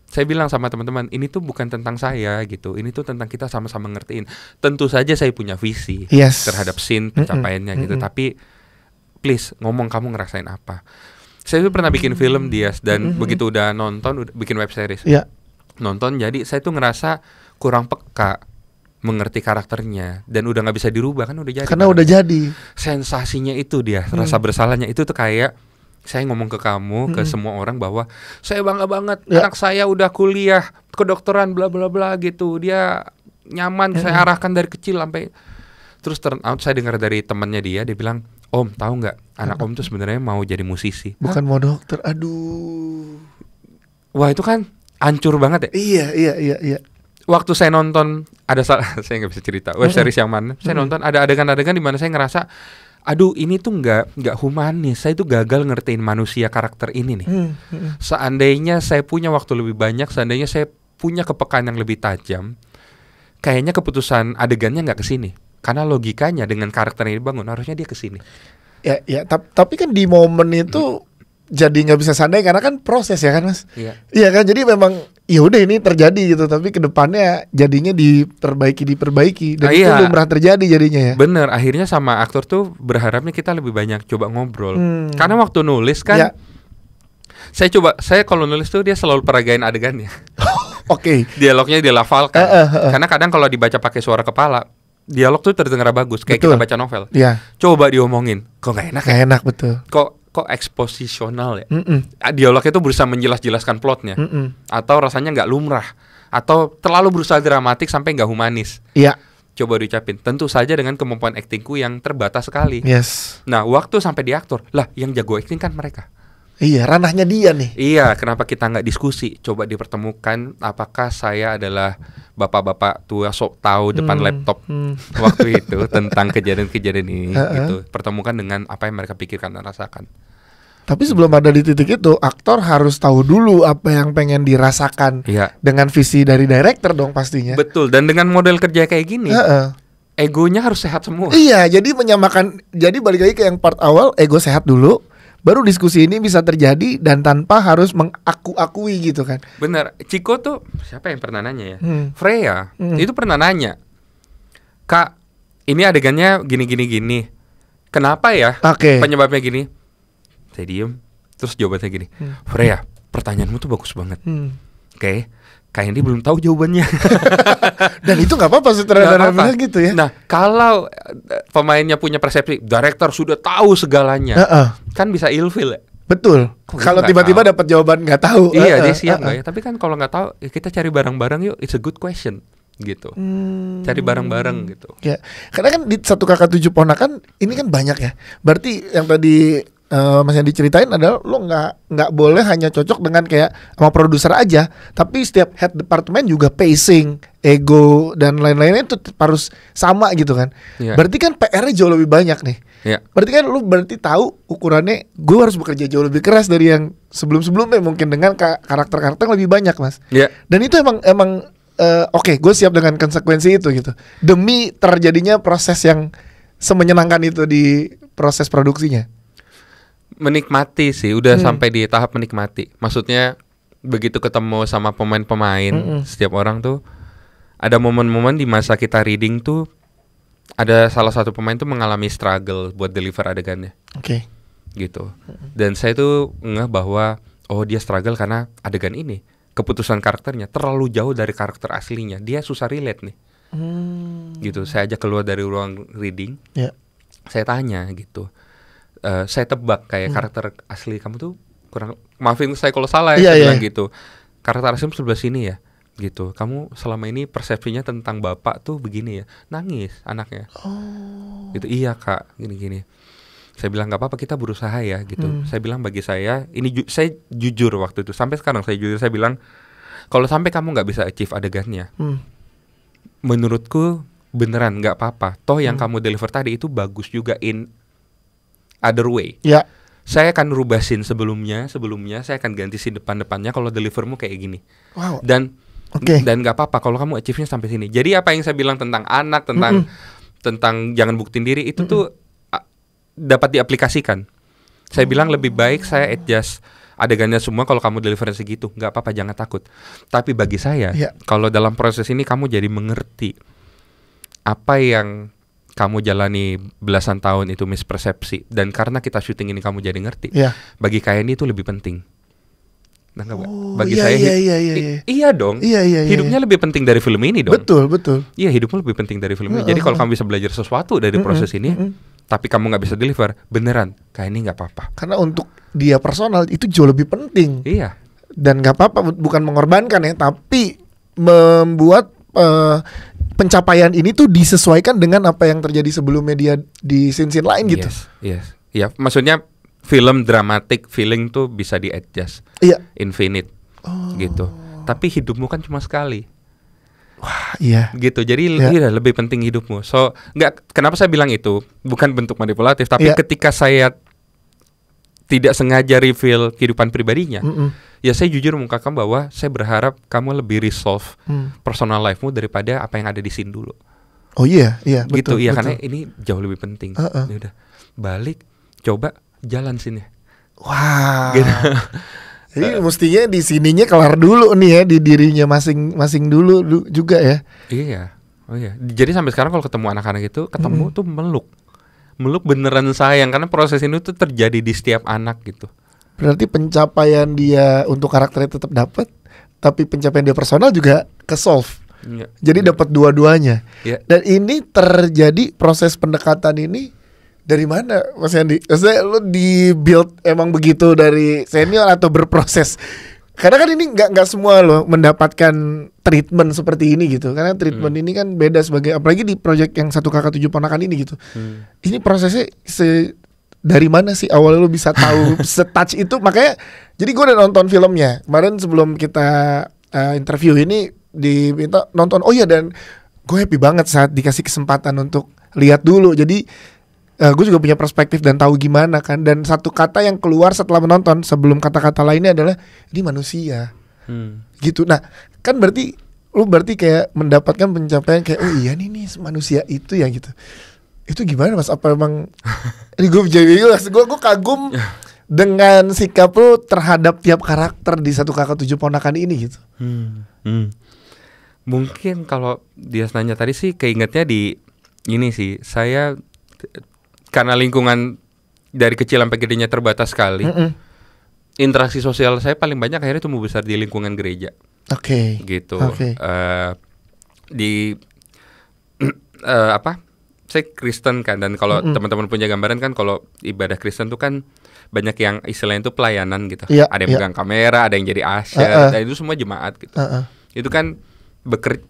saya bilang sama teman-teman, ini tuh bukan tentang saya gitu. Ini tuh tentang kita sama-sama ngertiin. Tentu saja saya punya visi terhadap scene pencapaiannya gitu. Tapi please ngomong kamu ngerasain apa. Saya tuh pernah bikin film Dias dan begitu udah nonton, udah bikin web series. Nonton jadi saya tuh ngerasa kurang peka mengerti karakternya dan udah nggak bisa dirubah kan udah jadi. Karena udah jadi. Sensasinya itu dia, rasa bersalahnya itu tuh kayak saya ngomong ke kamu, ke semua orang bahwa saya bangga banget anak saya udah kuliah kedokteran bla bla bla gitu. Dia nyaman, saya arahkan dari kecil sampai terus turn out saya dengar dari temannya dia bilang, "Om, tahu nggak? Anak Om tuh sebenarnya mau jadi musisi." Bukan mau dokter. Aduh. Wah, itu kan hancur banget ya. Iya. Waktu saya nonton saya nggak bisa cerita web series yang mana. Saya nonton ada adegan-adegan di mana saya ngerasa, aduh ini tuh nggak humanis. Saya tuh gagal ngertiin manusia karakter ini nih. Seandainya saya punya waktu lebih banyak, seandainya saya punya kepekaan yang lebih tajam, kayaknya keputusan adegannya nggak kesini. Karena logikanya dengan karakter ini dibangun harusnya dia kesini. Ya, tapi kan di momen itu jadi nggak bisa sandai karena kan proses ya kan Mas. Iya kan, jadi memang ya udah ini terjadi gitu, tapi kedepannya jadinya diperbaiki dan itu lumrah terjadi jadinya ya. Bener, akhirnya sama aktor tuh berharapnya kita lebih banyak coba ngobrol. Karena waktu nulis kan, saya kalau nulis tuh dia selalu peragain adegannya. Dialognya dia lafalkan. Karena kadang kalau dibaca pakai suara kepala, dialog tuh terdengar bagus kayak kita baca novel. Coba diomongin, kok nggak enak? Nggak enak betul. Kok eksposisional ya? Dialognya itu berusaha menjelaskan plotnya, atau rasanya nggak lumrah, atau terlalu berusaha dramatik sampai nggak humanis. Coba diucapin. Tentu saja dengan kemampuan aktingku yang terbatas sekali. Yes. Nah, waktu sampai di aktor, lah yang jago akting kan mereka. Iya, ranahnya dia nih. Iya, kenapa kita nggak diskusi? Coba dipertemukan, apakah saya adalah bapak-bapak tua sok tahu depan laptop waktu itu tentang kejadian-kejadian ini gitu. Pertemukan dengan apa yang mereka pikirkan dan rasakan. Tapi sebelum ada di titik itu, aktor harus tahu dulu apa yang pengen dirasakan. Iya. Dengan visi dari director dong pastinya. Betul, dan dengan model kerja kayak gini, egonya harus sehat semua. Iya, jadi menyamakan. Jadi balik lagi ke yang part awal, ego sehat dulu. Baru diskusi ini bisa terjadi dan tanpa harus mengaku-akui gitu kan. Bener, Chico tuh siapa yang pernah nanya ya? Freya itu pernah nanya, Kak, ini adegannya gini. Kenapa ya? Penyebabnya gini. Saya diem, terus jawabannya gini, Freya, pertanyaanmu tuh bagus banget. Oke, Kak Hendy belum tahu jawabannya. Dan itu nggak apa-apa sutradara bilang gitu ya. Nah, kalau pemainnya punya persepsi, director sudah tahu segalanya, kan bisa ilfil ya. Betul. Kalau tiba-tiba dapat jawaban nggak tahu. Iya, dia siap nggak ya? Tapi kan kalau nggak tahu, ya kita cari bareng-bareng yuk. It's a good question, gitu. Cari bareng-bareng gitu. Ya, karena kan di 1 Kakak 7 Ponakan ini kan banyak ya. Berarti yang tadi Mas yang diceritain adalah lo nggak boleh hanya cocok dengan kayak sama produser aja, tapi setiap head departemen juga pacing, ego dan lain-lainnya itu harus sama gitu kan. Berarti kan PR-nya jauh lebih banyak nih. Berarti kan lo tahu ukurannya gue harus bekerja jauh lebih keras dari yang sebelum-sebelumnya mungkin dengan karakter-karakter yang lebih banyak, Mas. Dan itu emang oke, gue siap dengan konsekuensi itu gitu. Demi terjadinya proses yang semenyenangkan itu di proses produksinya. Menikmati sih, udah sampai di tahap menikmati. Maksudnya begitu ketemu sama pemain-pemain, setiap orang tuh ada momen-momen di masa kita reading tuh ada salah satu pemain tuh mengalami struggle buat deliver adegannya. Gitu. Dan saya tuh ngeh bahwa dia struggle karena adegan ini keputusan karakternya terlalu jauh dari karakter aslinya. Dia susah relate nih. Gitu. Saya ajak keluar dari ruang reading. Saya tanya gitu. Saya tebak kayak karakter asli kamu tuh kurang, maafin saya kalau salah ya, saya bilang gitu. Karakter asli sebelah sini ya, gitu. Kamu selama ini persepsinya tentang bapak tuh begini ya, nangis anaknya. Gitu, iya Kak, gini. Saya bilang nggak apa-apa, kita berusaha ya, gitu. Saya bilang bagi saya, ini saya jujur waktu itu, sampai sekarang saya jujur, saya bilang kalau sampai kamu nggak bisa achieve adegannya, menurutku beneran nggak apa-apa. Toh yang kamu deliver tadi itu bagus juga in other way. Saya akan rubah scene sebelumnya saya akan ganti scene depannya kalau delivermu kayak gini. Dan nggak apa-apa kalau kamu achieve-nya sampai sini. Jadi apa yang saya bilang tentang anak, tentang jangan buktiin diri itu tuh dapat diaplikasikan. Saya bilang lebih baik saya adjust adegannya semua kalau kamu deliver segitu, nggak apa-apa, jangan takut. Tapi bagi saya, kalau dalam proses ini kamu jadi mengerti apa yang kamu jalani belasan tahun itu mispersepsi, dan karena kita syuting ini kamu jadi ngerti. Bagi kalian itu lebih penting. Nah, bagi saya iya dong. Hidupnya lebih penting dari film ini dong. Betul. Iya, hidupnya lebih penting dari film ini. Jadi kalau kamu bisa belajar sesuatu dari proses ini, tapi kamu nggak bisa deliver, beneran kayak ini nggak apa-apa. Karena untuk dia personal itu jauh lebih penting. Dan nggak apa-apa, bukan mengorbankan ya, tapi membuat pencapaian ini tuh disesuaikan dengan apa yang terjadi sebelumnya dia di scene-scene lain gitu. Ya, maksudnya film dramatic feeling tuh bisa di-adjust. Infinite. Gitu. Tapi hidupmu kan cuma sekali. Wah, iya. Gitu. Jadi lebih penting hidupmu. So, kenapa saya bilang itu? Bukan bentuk manipulatif, tapi ketika saya tidak sengaja reveal kehidupan pribadinya, ya saya jujur mengungkapkan bahwa saya berharap kamu lebih resolve personal life-mu daripada apa yang ada di scene dulu. Betul. Gitu, karena ini jauh lebih penting. Ya udah, balik, coba jalan scene-nya. Wah. Gitu. Jadi mestinya di sininya kelar dulu nih ya, di dirinya masing-masing dulu juga ya. Iya. Jadi sampai sekarang kalau ketemu anak-anak itu, ketemu tuh meluk beneran sayang, karena proses ini tuh terjadi di setiap anak gitu. Berarti pencapaian dia untuk karakternya tetap dapat, tapi pencapaian dia personal juga ke-solve. Jadi dapat dua-duanya. Dan ini terjadi proses pendekatan ini dari mana, Mas Andi? Maksudnya lu di build emang begitu dari senior atau berproses? Karena kan ini nggak semua loh mendapatkan treatment seperti ini gitu. Karena treatment ini kan beda sebagai, apalagi di project yang 1kakak 7 ponakan ini gitu. Ini prosesnya dari mana sih awalnya lo bisa tahu setouch itu? Makanya jadi gue udah nonton filmnya kemarin sebelum kita interview ini, diminta nonton. Oh iya, dan gue happy banget saat dikasih kesempatan untuk lihat dulu. Jadi gue juga punya perspektif dan tahu gimana kan. Dan satu kata yang keluar setelah menonton sebelum kata-kata lainnya adalah ini manusia. Gitu. Nah kan berarti lu kayak mendapatkan pencapaian kayak oh iya nih manusia itu ya gitu. Itu gimana Mas? Apa emang ini gue kagum dengan sikap lu terhadap tiap karakter di 1kakak 7 ponakan ini gitu. Mungkin kalau dia nanya tadi sih keingetnya di ini sih, saya karena lingkungan dari kecil sampai gedenya terbatas sekali, interaksi sosial saya paling banyak akhirnya tumbuh besar di lingkungan gereja. Oke. Gitu. Oke. Saya Kristen kan, dan kalau teman-teman punya gambaran kan, kalau ibadah Kristen tuh kan banyak yang istilahnya itu pelayanan gitu. Ada yang pegang kamera, ada yang jadi usher, dan itu semua jemaat gitu. Itu kan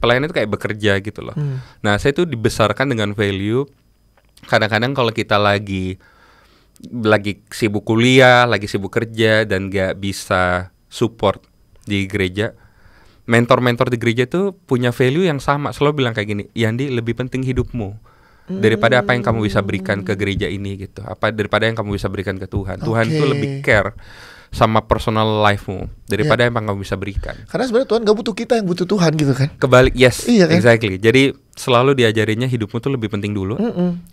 pelayanan itu kayak bekerja gitu loh. Nah saya tuh dibesarkan dengan value. Kadang-kadang kalau kita lagi sibuk kuliah, lagi sibuk kerja dan gak bisa support di gereja, mentor-mentor di gereja tuh punya value yang sama. Selalu bilang kayak gini, Yandi, lebih penting hidupmu daripada apa yang kamu bisa berikan ke gereja ini gitu. Daripada yang kamu bisa berikan ke Tuhan. Tuhan itu lebih care sama personal life-mu daripada yang kamu bisa berikan. Karena sebenarnya Tuhan gak butuh kita, yang butuh Tuhan gitu kan. Kebalik, yes, iya kan? Exactly. Jadi selalu diajarinnya hidupmu tuh lebih penting dulu.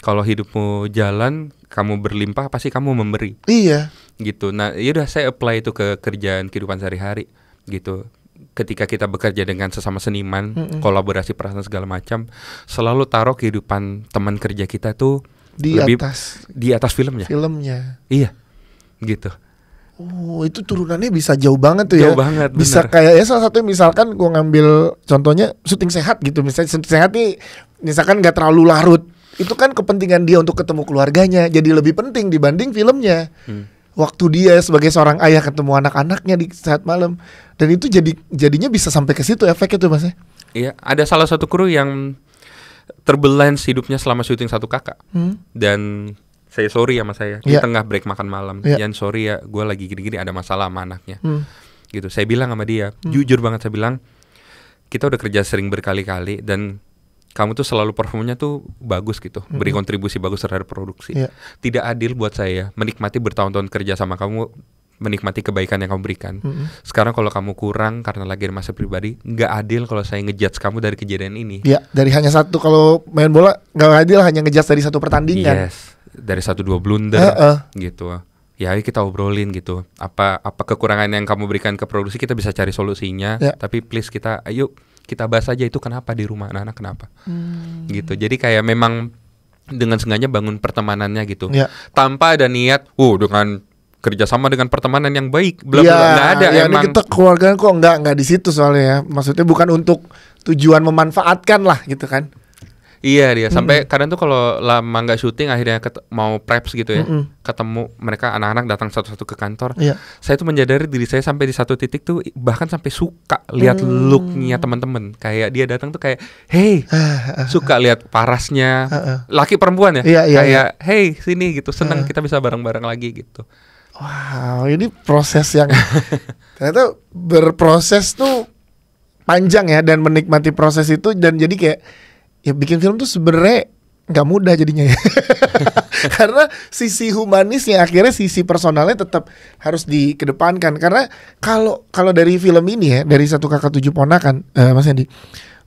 Kalau hidupmu jalan, kamu berlimpah, pasti kamu memberi. Iya. Gitu. Nah, yaudah saya apply itu ke kerjaan kehidupan sehari-hari gitu. Ketika kita bekerja dengan sesama seniman, kolaborasi perasaan segala macam, selalu taruh kehidupan teman kerja kita tuh di atas filmnya. Iya. Gitu. Oh, itu turunannya bisa jauh banget tuh ya. Jauh banget, bisa bener. Kayak ya salah satunya misalkan gue ngambil contohnya syuting sehat gitu. Misalnya syuting sehat nih misalkan gak terlalu larut. Itu kan kepentingan dia untuk ketemu keluarganya jadi lebih penting dibanding filmnya. Waktu dia sebagai seorang ayah ketemu anak-anaknya di saat malam. Dan itu jadinya bisa sampai ke situ efeknya tuh Mas. Iya, ada salah satu kru yang turbulence hidupnya selama syuting 1kakak. Dan saya sorry sama saya di tengah break makan malam, Yan sorry ya, gue lagi gini-gini ada masalah sama anaknya. Gitu, saya bilang sama dia, jujur banget saya bilang, kita udah kerja sering berkali-kali dan kamu tuh selalu performnya tuh bagus gitu, beri kontribusi bagus terhadap produksi. Tidak adil buat saya menikmati bertahun-tahun kerja sama kamu, menikmati kebaikan yang kamu berikan. Sekarang kalau kamu kurang karena lagi ada masa pribadi, nggak adil kalau saya ngejudge kamu dari kejadian ini. Iya, dari hanya satu, kalau main bola nggak adil hanya ngejudge dari satu pertandingan. Yes, dari 1-2 blunder gitu. Ya kita obrolin gitu. Apa kekurangan yang kamu berikan ke produksi, kita bisa cari solusinya. Tapi please ayo kita bahas aja itu kenapa di rumah anak-anak kenapa. Gitu. Jadi kayak memang dengan sengaja bangun pertemanannya gitu. Tanpa ada niat, dengan kerjasama dengan pertemanan yang baik, nggak ada. Emang kita keluarga kok nggak di situ soalnya ya. Maksudnya bukan untuk tujuan memanfaatkan lah gitu kan. Iya dia sampai kadang tuh kalau lama nggak syuting akhirnya mau preps gitu ya, ketemu mereka anak-anak datang satu-satu ke kantor. Saya tuh menyadari diri saya sampai di satu titik tuh bahkan sampai suka lihat looknya teman-teman. Kayak dia datang tuh kayak hey, suka lihat parasnya, laki perempuan ya, kayak hey sini gitu, seneng kita bisa bareng-bareng lagi gitu. Wow, ini proses yang ternyata berproses tuh panjang ya, dan menikmati proses itu, dan jadi kayak ya bikin film tuh sebenarnya nggak mudah jadinya ya. Karena sisi humanisnya, akhirnya sisi personalnya tetap harus dikedepankan. Karena kalau dari film ini ya, dari 1kakak 7 ponakan, Mas Yandi,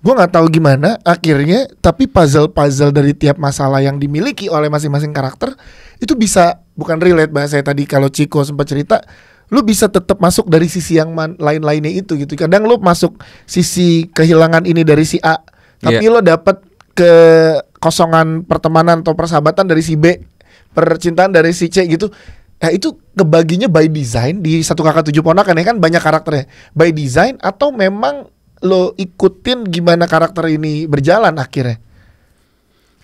gue nggak tahu gimana akhirnya, tapi puzzle dari tiap masalah yang dimiliki oleh masing-masing karakter itu bisa, bukan relate bahasa saya tadi kalau Chico sempat cerita, lu bisa tetap masuk dari sisi yang lain-lainnya itu gitu. Kadang lu masuk sisi kehilangan ini dari si A, tapi lo dapat kekosongan pertemanan atau persahabatan dari si B, percintaan dari si C gitu. Nah itu kebaginya by design di 1kakak 7 ponakan ya kan, banyak karakternya by design, atau memang lo ikutin gimana karakter ini berjalan akhirnya.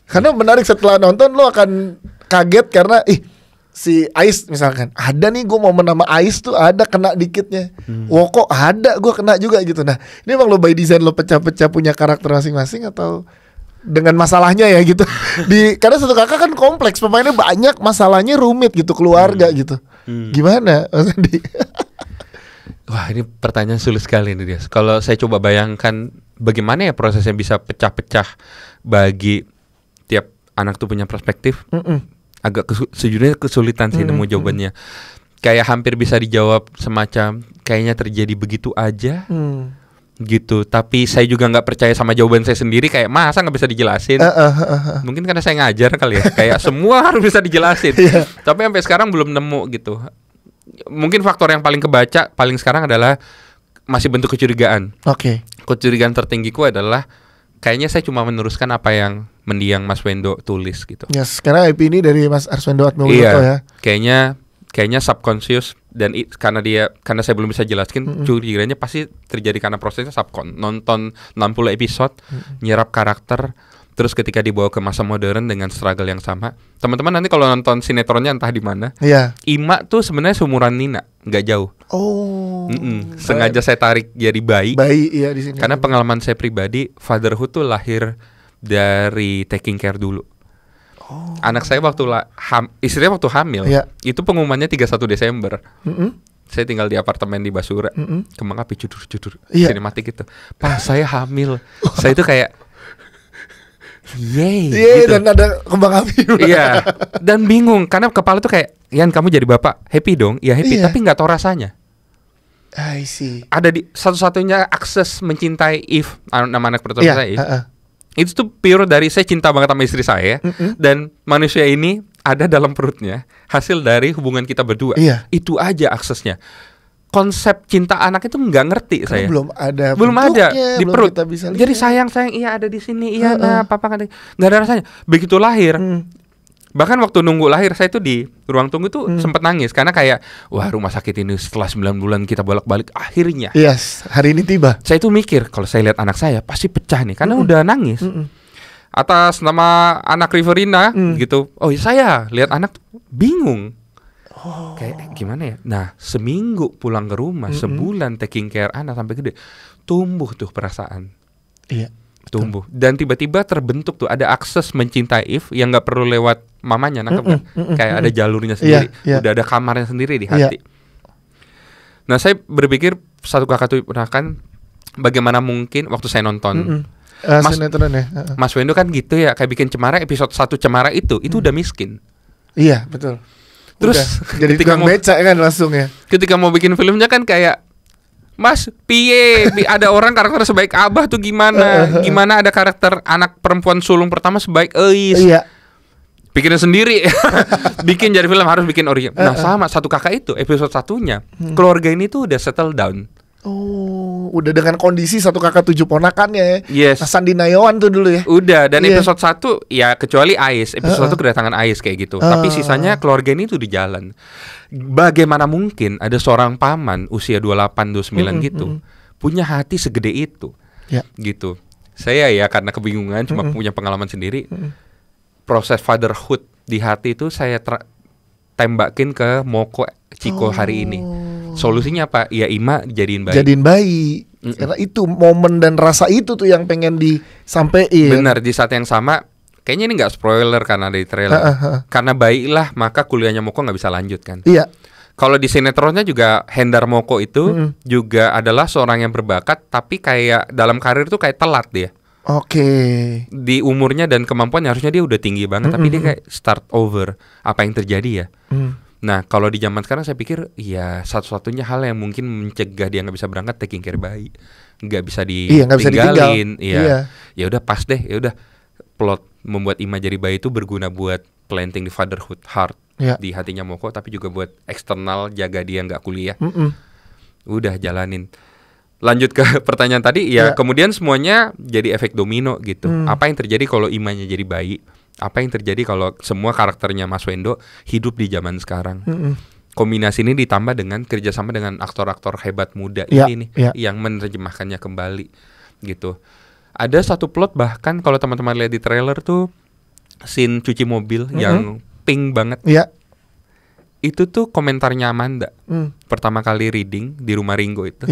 Karena menarik, setelah nonton lo akan kaget karena si Ais misalkan, ada nih gue momen nama Ais tuh ada kena dikitnya. Woko ada gue kena juga gitu. Nah ini emang lo by design lo pecah-pecah punya karakter masing-masing atau dengan masalahnya ya gitu. Karena satu kakak kan kompleks, pemainnya banyak, masalahnya rumit gitu, keluarga gitu. Gimana Mas Andi? Wah, ini pertanyaan sulit sekali nih dia. Kalau saya coba bayangkan bagaimana ya prosesnya bisa pecah-pecah bagi tiap anak tuh punya perspektif. Agak sejujurnya kesulitan sih nemu jawabannya. Kayak hampir bisa dijawab semacam kayaknya terjadi begitu aja. Gitu, tapi saya juga nggak percaya sama jawaban saya sendiri, kayak masa nggak bisa dijelasin. Mungkin karena saya ngajar kali ya, kayak semua harus bisa dijelasin. Tapi sampai sekarang belum nemu gitu. Mungkin faktor yang paling kebaca paling sekarang adalah masih bentuk kecurigaan. Kecurigaan tertinggiku adalah kayaknya saya cuma meneruskan apa yang mendiang Mas Wendo tulis gitu. Yes, karena IP ini dari Mas Arswendo Atmawiloto ya. Kayaknya subconscious dan karena saya belum bisa jelaskan, curiganya pasti terjadi karena prosesnya subcon. Nonton 60 episode, nyerap karakter, terus ketika dibawa ke masa modern dengan struggle yang sama. Teman-teman nanti kalau nonton sinetronnya entah di mana, Ima tuh sebenarnya seumuran Nina, nggak jauh. Sengaja saya tarik jadi bayi iya di sini. Karena pengalaman saya pribadi, fatherhood tuh lahir dari taking care dulu. Anak saya waktu istrinya waktu hamil, itu pengumumannya 31 Desember. Saya tinggal di apartemen di Basura, kembang api cudur-cudur, sinematik gitu. Pas saya hamil, saya itu kayak gitu. Dan ada kembang api. Iya, dan bingung karena kepala tuh kayak, Yan kamu jadi bapak, happy dong? Ya happy, tapi nggak tahu rasanya. I see. Ada di satu-satunya akses mencintai If, nama anak pertama saya If. Itu tuh pure dari saya cinta banget sama istri saya, dan manusia ini ada dalam perutnya hasil dari hubungan kita berdua. Itu aja aksesnya. Konsep cinta anak itu nggak ngerti saya. Belum ada di perut. Jadi sayang iya ada di sini, iya papa kan nggak ada rasanya. Begitu lahir. Bahkan waktu nunggu lahir saya tuh di ruang tunggu tuh sempat nangis karena kayak wah rumah sakit ini setelah 9 bulan kita bolak-balik akhirnya. Hari ini tiba. Saya tuh mikir kalau saya lihat anak saya pasti pecah nih karena udah nangis. Atas nama anak Riverina gitu. Oh saya lihat anak tuh bingung. Kayak gimana ya? Nah, seminggu pulang ke rumah, sebulan taking care anak sampai gede, tumbuh tuh perasaan. Tumbuh dan tiba-tiba terbentuk tuh ada akses mencintai If yang nggak perlu lewat mamanya, kayak ada jalurnya sendiri, udah ada kamarnya sendiri di hati. Nah saya berpikir satu kakak tuh kan bagaimana mungkin waktu saya nonton Mas Wendo kan gitu ya, kayak bikin Cemara episode 1 Cemara itu udah miskin. Iya betul. Terus jadi tukang beca kan langsung ya. Ketika mau bikin filmnya kan kayak Mas, piye ada orang karakter sebaik Abah tuh gimana? Gimana ada karakter anak perempuan sulung pertama sebaik Eis? Bikinnya sendiri. Bikin jadi film harus bikin original. Nah sama satu kakak itu episode 1-nya keluarga ini tuh udah settle down. Udah dengan kondisi satu kakak 7 ponakannya ya. Sandi Nayawan tuh dulu ya. Udah dan episode 1 ya kecuali Ais, episode 1 kedatangan Ais kayak gitu. Tapi sisanya keluarga ini tuh di jalan. Bagaimana mungkin ada seorang paman usia 28 29 gitu punya hati segede itu. Gitu. Saya ya karena kebingungan cuma punya pengalaman sendiri. Proses fatherhood di hati itu saya tembakin ke Moko Chiko hari ini. Solusinya apa? Ya Ima jadiin bayi. Karena itu momen dan rasa itu tuh yang pengen disampaikan. Benar, di saat yang sama kayaknya ini nggak spoiler karena ada di trailer. Karena bayilah maka kuliahnya Moko nggak bisa lanjut kan. Kalau di sinetronnya juga Hendar Moko itu juga adalah seorang yang berbakat tapi kayak dalam karir tuh kayak telat dia. Di umurnya dan kemampuannya harusnya dia udah tinggi banget tapi dia kayak start over. Apa yang terjadi ya? Nah kalau di zaman sekarang saya pikir ya satu-satunya hal yang mungkin mencegah dia nggak bisa berangkat taking care bayi, nggak bisa ditinggalin. Ya udah pas deh, ya udah plot membuat Ima jadi bayi itu berguna buat planting di fatherhood heart di hatinya Moko, tapi juga buat eksternal jaga dia nggak kuliah. Udah jalanin. Lanjut ke pertanyaan tadi ya, kemudian semuanya jadi efek domino gitu. Apa yang terjadi kalau Imanya jadi bayi? Apa yang terjadi kalau semua karakternya Mas Wendo hidup di zaman sekarang? Kombinasi ini ditambah dengan kerjasama dengan aktor-aktor hebat muda ini nih yang menerjemahkannya kembali gitu. Ada satu plot bahkan kalau teman-teman lihat di trailer tuh scene cuci mobil yang pink banget. itu tuh komentarnya Amanda. Pertama kali reading di rumah Ringo itu.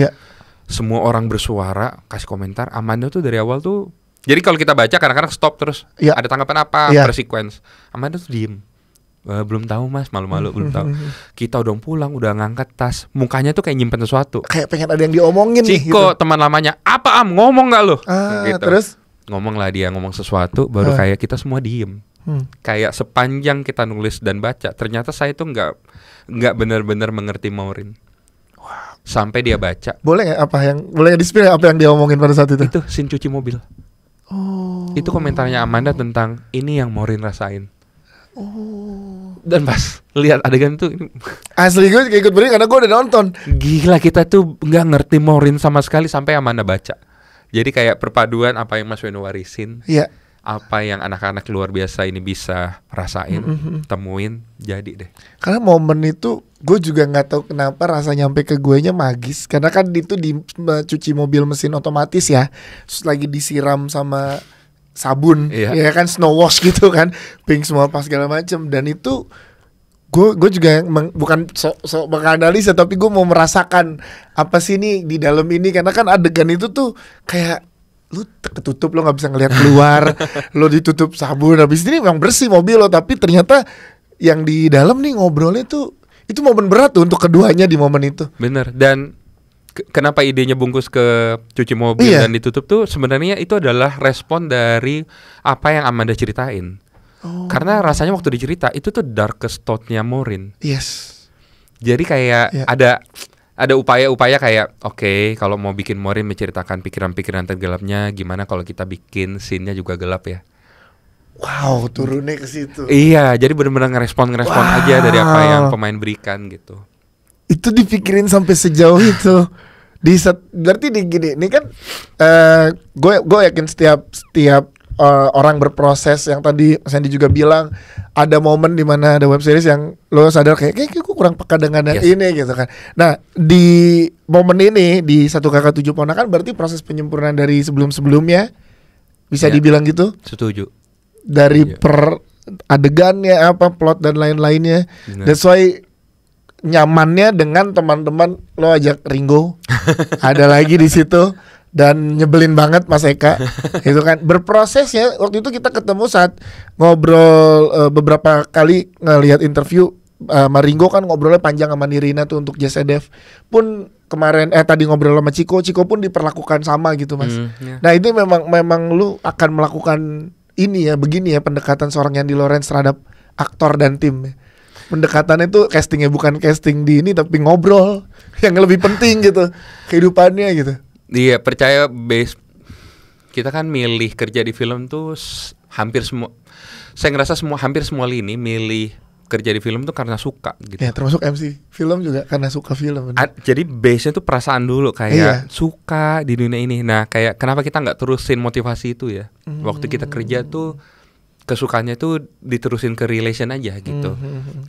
Semua orang bersuara, kasih komentar. Amanda tuh dari awal tuh, jadi kalau kita baca kadang-kadang stop terus. Ada tanggapan apa per sequence. Amanda tuh diem. Belum tahu mas, malu-malu belum tahu. Kita udah pulang, udah ngangkat tas, mukanya tuh kayak nyimpen sesuatu. Kayak pengen ada yang diomongin nih. Ciko gitu. Teman lamanya, apa ngomong nggak lo? Gitu. Terus ngomong lah dia, ngomong sesuatu, baru kayak kita semua diem. Kayak sepanjang kita nulis dan baca, ternyata saya tuh nggak benar-benar mengerti Maureen. Sampai dia baca. Boleh di-spill apa yang dia omongin pada saat itu? Itu scene cuci mobil. Itu komentarnya Amanda tentang ini yang Maureen rasain. Dan pas lihat adegan tuh, asli gue ikut beri karena gue udah nonton. Gila, kita tuh nggak ngerti Maureen sama sekali sampai Amanda baca. Jadi kayak perpaduan apa yang Mas Weno warisin, apa yang anak-anak luar biasa ini bisa rasain, temuin, jadi deh. Karena momen itu gue juga nggak tahu kenapa rasa nyampe ke guenya magis. Karena kan itu di cuci mobil mesin otomatis ya, terus lagi disiram sama sabun, ya kan snow wash gitu kan, pink semua pas segala macem. Dan itu gue juga bukan sok menganalisa, tapi gue mau merasakan apa sih nih di dalam ini. Karena kan adegan itu tuh kayak lu ketutup, lo nggak bisa ngelihat keluar, lo ditutup sabun, habis ini memang bersih mobil lo, tapi ternyata yang di dalam nih ngobrolnya tuh itu momen berat tuh untuk keduanya di momen itu. Bener. Dan kenapa idenya bungkus ke cuci mobil dan ditutup tuh sebenarnya itu adalah respon dari apa yang Amanda ceritain. Karena rasanya waktu dicerita itu tuh darkest thought-nya Maureen. Jadi kayak ada upaya-upaya kayak oke, kalau mau bikin Maureen menceritakan pikiran-pikiran tergelapnya, gimana kalau kita bikin scene-nya juga gelap ya. Wow, turunnya ke situ. Iya, jadi benar-benar ngerespon aja dari apa yang pemain berikan gitu. Itu dipikirin sampai sejauh itu. Berarti gini, ini kan gue yakin setiap orang berproses, yang tadi Mas Andi juga bilang ada momen di mana ada web series yang lo sadar kayak gue kurang peka dengan yang ini gitu kan. Nah, di momen ini di 1 Kakak 7 Ponakan berarti proses penyempurnaan dari sebelum-sebelumnya bisa dibilang gitu? Setuju. Dari per adegannya apa plot dan lain-lainnya. That's why nyamannya dengan teman-teman lo ajak Ringo ada lagi di situ. Dan nyebelin banget Mas Eka itu kan berproses ya. Waktu itu kita ketemu saat ngobrol beberapa kali ngelihat interview sama Ringo kan, ngobrolnya panjang sama Nirina tuh untuk Just Dev. Pun kemarin tadi ngobrol sama Ciko pun diperlakukan sama gitu Mas. Nah ini memang lu akan melakukan ini ya, begini ya pendekatan seorang Yandi Lorenz terhadap aktor dan tim. Pendekatannya tuh castingnya bukan casting di ini, tapi ngobrol yang lebih penting gitu kehidupannya gitu. Iya, percaya base kita kan milih kerja di film tuh hampir semua, saya ngerasa hampir semua lini milih kerja di film tuh karena suka gitu. Ya, termasuk MC film juga karena suka film. Jadi base-nya tuh perasaan dulu kayak suka di dunia ini. Nah, kayak kenapa kita nggak terusin motivasi itu ya? Waktu kita kerja tuh kesukaannya tuh diterusin ke relation aja gitu.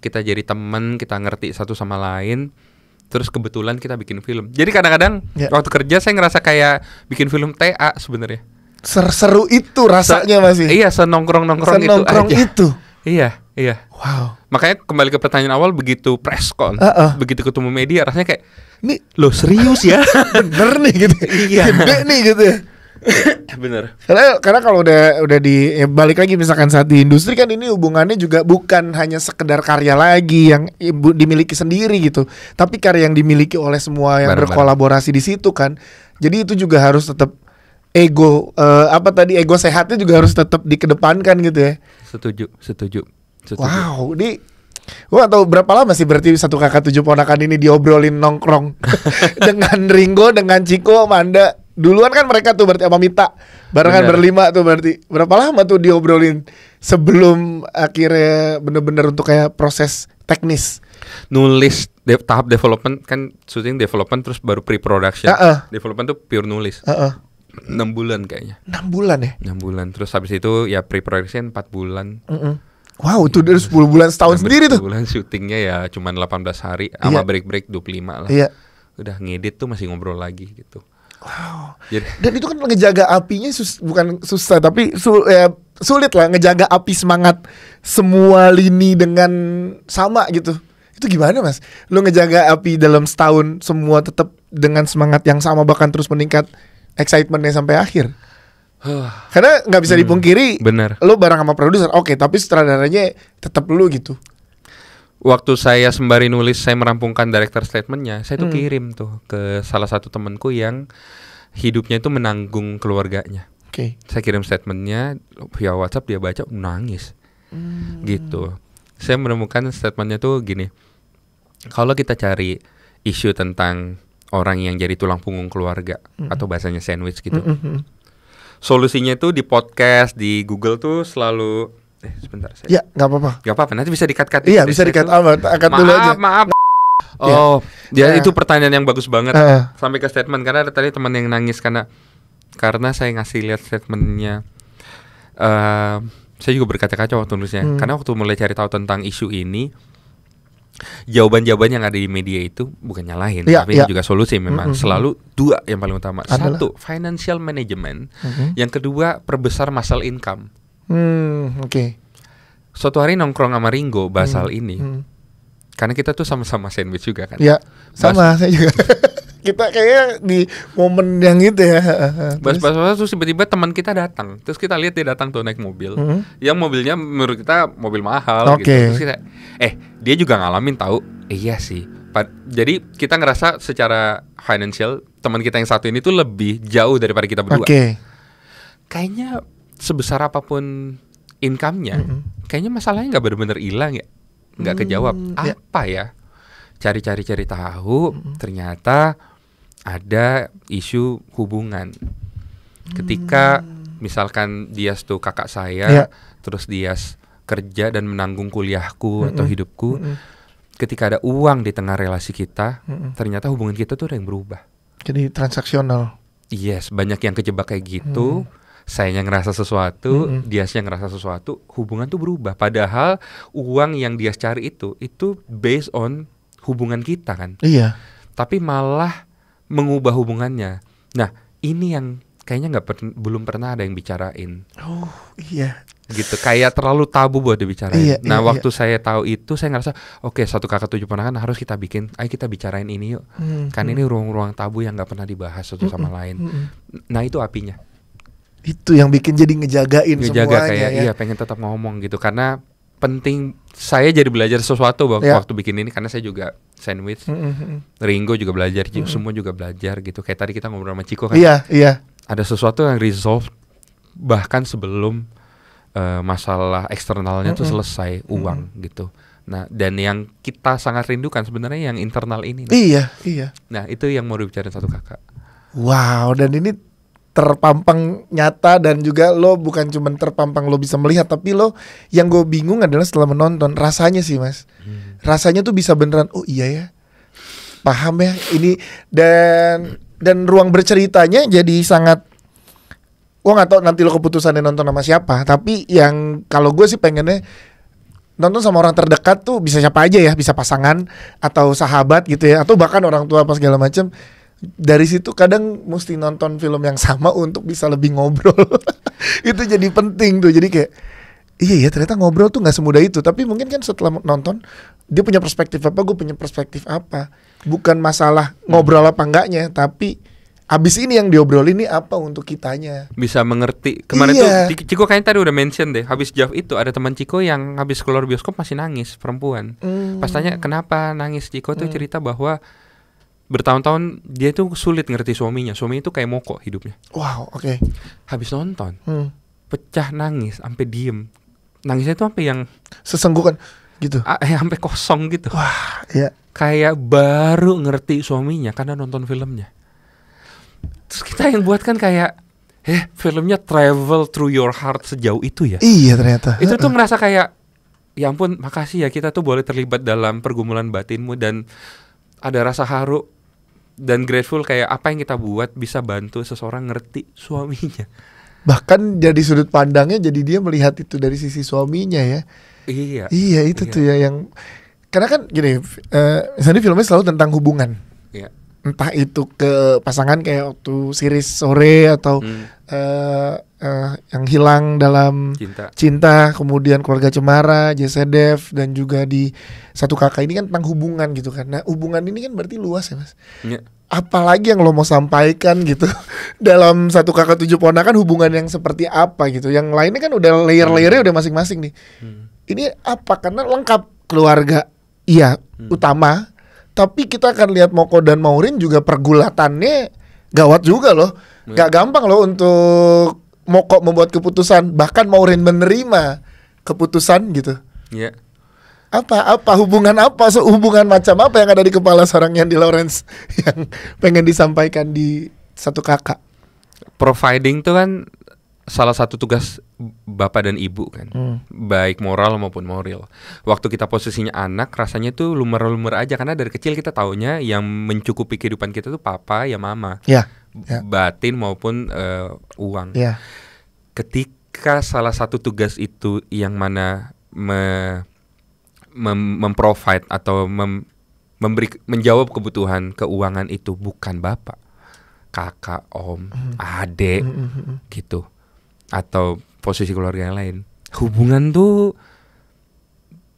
Kita jadi teman, kita ngerti satu sama lain. Terus kebetulan kita bikin film. Jadi kadang-kadang waktu kerja saya ngerasa kayak bikin film TA sebenarnya. Seru itu rasanya masih. Iya, senongkrong-nongkrong itu aja. Itu. Iya. Wow. Makanya kembali ke pertanyaan awal, begitu press con, begitu ketemu media rasanya kayak ini lo serius ya? Bener nih gitu. Iya. Gede nih gitu ya. Bener. Karena kalau udah balik lagi misalkan saat di industri kan ini hubungannya juga bukan hanya sekedar karya lagi yang dimiliki sendiri gitu, tapi karya yang dimiliki oleh semua yang berkolaborasi di situ kan. Jadi itu juga harus tetap ego ego sehatnya juga harus tetap dikedepankan gitu ya. Setuju. Wow, gua tahu berapa lama sih berarti 1 Kakak 7 Ponakan ini diobrolin nongkrong dengan Ringo, dengan Ciko, Amanda. Duluan kan mereka tuh berarti sama Mita barengan berlima tuh, berarti berapa lama tuh diobrolin sebelum akhirnya bener-bener untuk kayak proses teknis nulis tahap development kan, syuting development terus baru pre-production. Development tuh pure nulis 6 bulan kayaknya. 6 bulan ya? 6 bulan. Terus habis itu ya pre-production 4 bulan. Wow, itu dari 10 bulan setahun sendiri tuh. 10 bulan syutingnya ya cuman 18 hari sama break-break 25 lah. Udah ngedit tuh masih ngobrol lagi gitu. Wow. Dan itu kan ngejaga apinya bukan susah, tapi sulit lah ngejaga api semangat semua lini dengan sama gitu. Itu gimana Mas? Lu ngejaga api dalam setahun semua tetap dengan semangat yang sama bahkan terus meningkat excitementnya sampai akhir. Karena nggak bisa dipungkiri, bener. Lu bareng sama produser, oke, tapi sutradaranya tetap lu gitu. Waktu saya sembari nulis, saya merampungkan director statementnya, saya tuh kirim tuh ke salah satu temanku yang hidupnya itu menanggung keluarganya. Saya kirim statementnya via WhatsApp, dia baca nangis. Gitu. Saya menemukan statementnya tuh gini. Kalau kita cari isu tentang orang yang jadi tulang punggung keluarga atau bahasanya sandwich gitu. Solusinya tuh di podcast, di Google tuh selalu sebentar saya. Ya, enggak apa-apa. Enggak apa-apa, nanti bisa di-cut-cut. Iya, bisa di-cut angkat dulu aja. Maaf. Oh, ya itu pertanyaan yang bagus banget. Sampai ke statement karena ada tadi teman yang nangis karena saya ngasih lihat statementnya. Saya juga berkaca-kaca waktu nulisnya. Karena waktu mulai cari tahu tentang isu ini, jawaban-jawaban yang ada di media itu bukan nyalahin, tapi ini juga solusi memang. Selalu dua yang paling utama. Satu, financial management. Yang kedua, perbesar muscle income. Suatu hari nongkrong sama Ringo bahas hal ini. Karena kita tuh sama-sama sandwich juga kan. Iya, sama saya juga. Kita kayaknya di momen yang itu ya. Bahas-bahas terus tiba-tiba teman kita datang. Terus kita lihat dia datang tuh naik mobil. Yang mobilnya menurut kita mobil mahal gitu. Terus kita dia juga ngalamin tahu. Iya sih. Jadi kita ngerasa secara financial teman kita yang satu ini tuh lebih jauh daripada kita berdua. Kayaknya sebesar apapun income-nya, kayaknya masalahnya nggak benar-benar hilang ya. Nggak kejawab. Apa ya? Cari tahu, ternyata ada isu hubungan. Ketika misalkan Dias tuh kakak saya, terus Dias kerja dan menanggung kuliahku atau hidupku, ketika ada uang di tengah relasi kita, ternyata hubungan kita tuh ada yang berubah. Jadi transaksional. Yes, banyak yang kejebak kayak gitu. Sayanya ngerasa sesuatu, Diasnya ngerasa sesuatu, hubungan tuh berubah. Padahal uang yang Dias cari itu based on hubungan kita kan. Iya. Tapi malah mengubah hubungannya. Nah, ini yang kayaknya belum pernah ada yang bicarain. Oh, iya. Gitu, kayak terlalu tabu buat dibicarain. Waktu saya tahu itu, saya ngerasa oke, satu kakak 7 ponakan harus kita bikin. Ayo kita bicarain ini yuk. Kan ini ruang-ruang tabu yang nggak pernah dibahas satu sama lain. Nah, itu apinya. Itu yang bikin jadi ngejagain semuanya kayak, ya. Iya, pengen tetap ngomong gitu karena penting. Saya jadi belajar sesuatu waktu bikin ini karena saya juga sandwich. Ringo juga belajar, semua juga belajar gitu. Kayak tadi kita ngobrol sama Ciko kan. Iya. Ada sesuatu yang resolve bahkan sebelum masalah eksternalnya tuh selesai, uang gitu. Nah, dan yang kita sangat rindukan sebenarnya yang internal ini. Iya. Nah, itu yang mau dibicarain satu kakak. Wow, dan ini terpampang nyata dan juga lo bukan cuma terpampang lo bisa melihat, tapi lo yang gue bingung adalah setelah menonton rasanya sih Mas. Rasanya tuh bisa beneran, oh iya ya, paham ya ini, dan ruang berceritanya jadi sangat. Gue nggak tahu nanti lo keputusannya nonton sama siapa, tapi yang kalau gue sih pengennya nonton sama orang terdekat tuh bisa siapa aja ya, bisa pasangan atau sahabat gitu ya, atau bahkan orang tua apa segala macam. Dari situ kadang mesti nonton film yang sama untuk bisa lebih ngobrol. Itu jadi penting tuh. Jadi kayak iya ya, ternyata ngobrol tuh gak semudah itu. Tapi mungkin kan setelah nonton dia punya perspektif apa, gue punya perspektif apa. Bukan masalah ngobrol apa enggaknya, tapi abis ini yang diobrolin ini apa untuk kitanya. Bisa mengerti. Kemarin tuh Ciko kayaknya tadi udah mention deh, habis Jav itu ada teman Ciko yang habis keluar bioskop masih nangis, perempuan. Pas tanya kenapa nangis, Ciko tuh cerita bahwa bertahun-tahun dia tuh sulit ngerti suaminya. Suaminya tuh kayak mokok hidupnya. Wow, oke. Habis nonton pecah nangis, sampai diem. Nangisnya tuh sampai yang sesenggukan gitu. Sampai kosong gitu. Wah, iya. Kayak baru ngerti suaminya karena nonton filmnya. Terus kita yang buat kan kayak filmnya travel through your heart sejauh itu ya. Iya ternyata. Itu tuh ngerasa kayak ya ampun, makasih ya kita tuh boleh terlibat dalam pergumulan batinmu, dan ada rasa haru dan grateful kayak apa yang kita buat bisa bantu seseorang ngerti suaminya. Bahkan jadi sudut pandangnya jadi dia melihat itu dari sisi suaminya ya. Iya itu tuh ya yang karena kan gini, misalnya filmnya selalu tentang hubungan. Iya. entah itu ke pasangan kayak waktu series Sore atau yang hilang dalam cinta, kemudian Keluarga Cemara, Jesse Dev, dan juga di Satu Kakak ini kan tentang hubungan gitu kan. Nah hubungan ini kan berarti luas ya Mas. Apalagi yang lo mau sampaikan gitu dalam Satu Kakak Tujuh Ponakan, hubungan yang seperti apa gitu. Yang lainnya kan udah layer-layernya udah masing-masing nih. Ini apa? Karena lengkap, keluarga iya utama, tapi kita akan lihat Moko dan Maureen juga pergulatannya gawat juga loh. Gak gampang loh untuk Moko membuat keputusan, bahkan Maureen menerima keputusan gitu. Iya. Apa hubungan hubungan macam apa yang ada di kepala seorang Yandy Lawrence yang pengen disampaikan di Satu Kakak? Providing tuh kan salah satu tugas bapak dan ibu kan, baik moral maupun moral. Waktu kita posisinya anak, rasanya tuh lumer-lumer aja karena dari kecil kita taunya yang mencukupi kehidupan kita tuh papa ya mama, batin maupun uang. Ketika salah satu tugas itu yang mana memprovide atau menjawab kebutuhan keuangan itu bukan bapak, kakak, om, adik gitu, atau posisi keluarga yang lain, hubungan tuh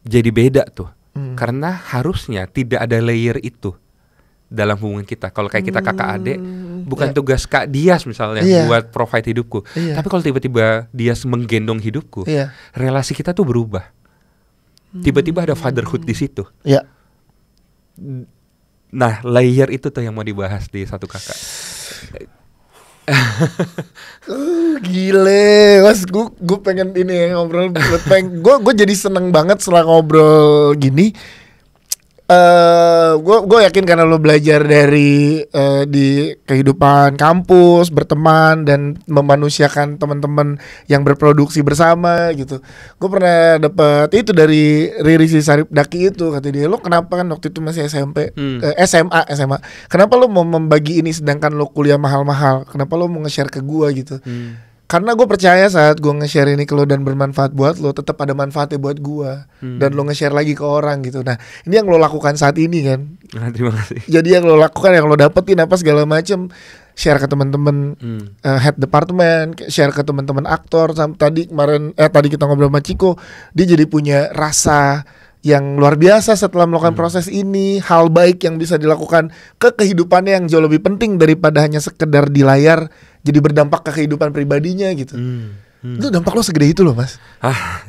jadi beda tuh. Karena harusnya tidak ada layer itu dalam hubungan kita. Kalau kayak kita kakak adik, bukan tugas Kak Dias misalnya buat provide hidupku. Tapi kalau tiba-tiba Dias menggendong hidupku, relasi kita tuh berubah. Tiba-tiba ada fatherhood di situ. Nah, layer itu tuh yang mau dibahas di Satu Kakak. Gile, Mas, gue pengen ini ngobrol. Gue jadi seneng banget setelah ngobrol gini. Gue yakin karena lo belajar dari di kehidupan kampus, berteman dan memanusiakan teman-teman yang berproduksi bersama gitu. Gue pernah dapat itu dari Riri Sarip Daki itu, kata dia, lo kenapa kan waktu itu masih SMP, SMA, kenapa lo mau membagi ini sedangkan lo kuliah mahal-mahal? Kenapa lo mau nge-share ke gue gitu? Karena gue percaya saat gue nge-share ini ke lo dan bermanfaat buat lo, tetap ada manfaatnya buat gue. Dan lo nge-share lagi ke orang gitu. Nah ini yang lo lakukan saat ini kan. Terima kasih. Jadi yang lo lakukan, yang lo dapetin apa segala macem, share ke teman-teman head department, share ke teman-teman aktor. Tadi kita ngobrol sama Ciko, dia jadi punya rasa yang luar biasa setelah melakukan proses ini. Hal baik yang bisa dilakukan ke kehidupannya yang jauh lebih penting daripada hanya sekedar di layar, jadi berdampak ke kehidupan pribadinya gitu. Itu dampak lo segede itu loh Mas.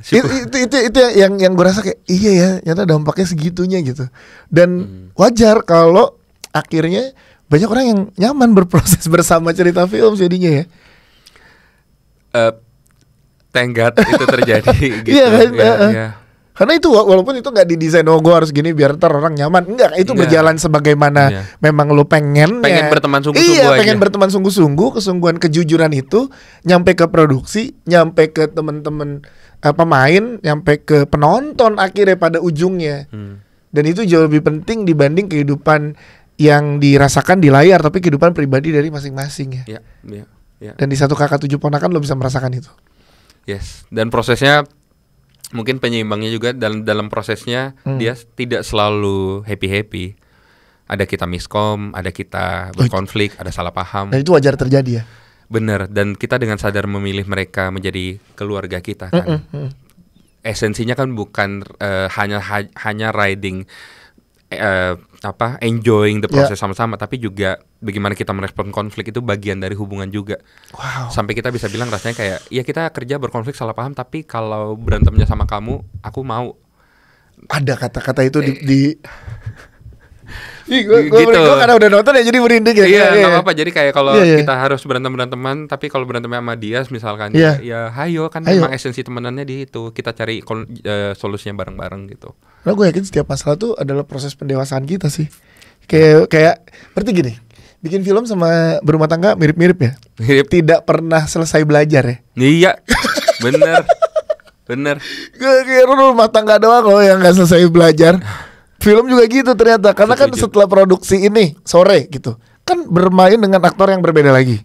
Itu yang gue rasa kayak iya ya, ternyata dampaknya segitunya gitu. Dan wajar kalau akhirnya banyak orang yang nyaman berproses bersama cerita film jadinya ya. Thank God itu terjadi gitu. Iya kan? Karena itu walaupun itu nggak didesain gue harus gini biar ntar orang nyaman, enggak, itu berjalan sebagaimana memang lo pengen berteman sungguh-sungguh aja. Pengen berteman sungguh-sungguh, kesungguhan, kejujuran itu nyampe ke produksi, nyampe ke teman-teman pemain, nyampe ke penonton akhirnya pada ujungnya. Dan itu jauh lebih penting dibanding kehidupan yang dirasakan di layar, tapi kehidupan pribadi dari masing-masing ya. Dan di Satu Kakak Tujuh Ponakan lo bisa merasakan itu. Yes, dan prosesnya mungkin penyeimbangnya juga dalam prosesnya dia tidak selalu happy. Ada kita miskom, ada kita berkonflik, ada salah paham. Dan itu wajar terjadi ya. Bener, dan kita dengan sadar memilih mereka menjadi keluarga kita kan. Esensinya kan bukan hanya riding enjoying the process sama-sama, tapi juga bagaimana kita merespon konflik itu bagian dari hubungan juga. Sampai kita bisa bilang rasanya kayak ya kita kerja berkonflik salah paham, tapi kalau berantemnya sama kamu aku mau. Ada kata-kata itu di gitu. Gue karena udah nonton ya jadi merinding ya. Iya, nggak apa-apa. Jadi kayak kalau kita harus beranteman, tapi kalau berantemnya sama Dias misalkan, ya hayo kan memang esensi temenannya di itu. Kita cari solusinya bareng-bareng gitu. Nah gue yakin setiap masalah tuh adalah proses pendewasaan kita sih. Kayak berarti gini, bikin film sama berumah tangga mirip-mirip ya. Tidak pernah selesai belajar ya. Iya, bener. Kayak rumah tangga doang loh yang nggak selesai belajar. Film juga gitu ternyata. Karena kan setelah produksi ini Sore gitu, kan bermain dengan aktor yang berbeda lagi.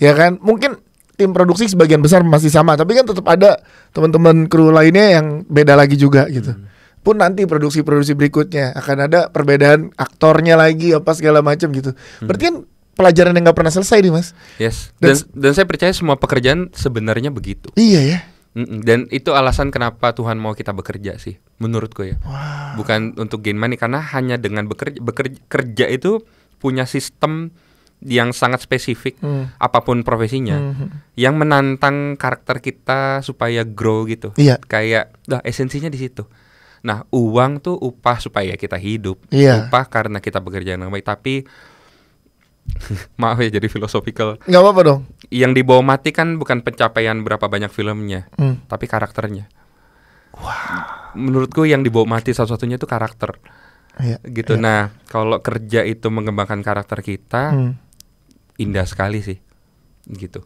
Ya kan, mungkin tim produksi sebagian besar masih sama, tapi kan tetap ada teman-teman kru lainnya yang beda lagi juga gitu. pun nanti produksi-produksi berikutnya akan ada perbedaan aktornya lagi apa segala macam gitu. Berarti kan pelajaran yang nggak pernah selesai nih Mas. Yes. Dan saya percaya semua pekerjaan sebenarnya begitu. Iya ya. Dan itu alasan kenapa Tuhan mau kita bekerja sih, menurutku ya. Wow. Bukan untuk gain money, karena hanya dengan bekerja itu punya sistem yang sangat spesifik, apapun profesinya, yang menantang karakter kita supaya grow gitu. Iya. Kayak, esensinya di situ. Nah, uang tuh upah supaya kita hidup, upah karena kita bekerja dengan baik. Tapi maaf ya jadi filosofikal. Nggak apa-apa dong. Yang dibawa mati kan bukan pencapaian berapa banyak filmnya, tapi karakternya. Wow. Menurutku yang dibawa mati satu-satunya itu karakter. Gitu. Nah, kalau kerja itu mengembangkan karakter kita, indah sekali sih. Gitu.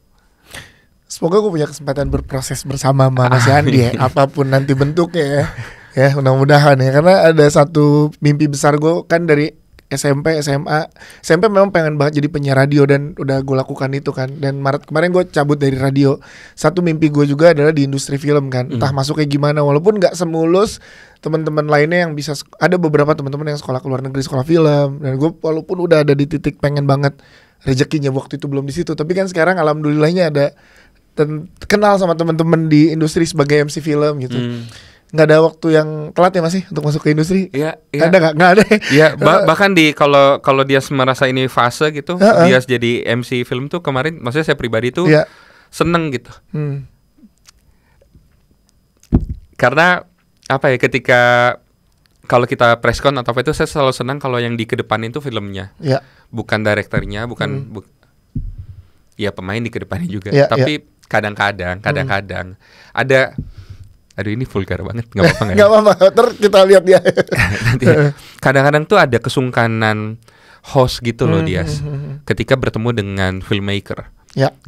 Semoga gue punya kesempatan berproses bersama Mas Andi ya, apapun nanti bentuknya ya mudah-mudahan ya. Karena ada satu mimpi besar gue kan dari SMP, SMA. SMP memang pengen banget jadi penyiar radio dan udah gue lakukan itu kan. Dan Maret kemarin gue cabut dari radio. Satu mimpi gue juga adalah di industri film kan. Entah masuk kayak gimana, walaupun gak semulus teman-teman lainnya yang bisa. Ada beberapa teman-teman yang sekolah ke luar negeri, sekolah film. Dan gue walaupun udah ada di titik pengen banget, rezekinya waktu itu belum di situ. Tapi kan sekarang alhamdulillahnya ada kenal sama teman-teman di industri sebagai MC film gitu. Nggak ada waktu yang telat ya masih untuk masuk ke industri? Iya. Ada nggak ada. Iya. Bahkan di kalau dia merasa ini fase gitu, dia jadi MC film tuh kemarin, maksudnya saya pribadi tuh seneng gitu. Karena apa ya, ketika kalau kita preskon atau apa itu, saya selalu senang kalau yang di kedepan itu filmnya, bukan direkturnya, bukan ya pemain di kedepannya juga. Tapi kadang-kadang ada. Aduh, ini vulgar banget, nggak apa-apa nggak? Nggak apa-apa, terus kita lihat ya. Nanti, kadang-kadang tuh ada kesungkanan host gitu loh Dias, ketika bertemu dengan filmmaker.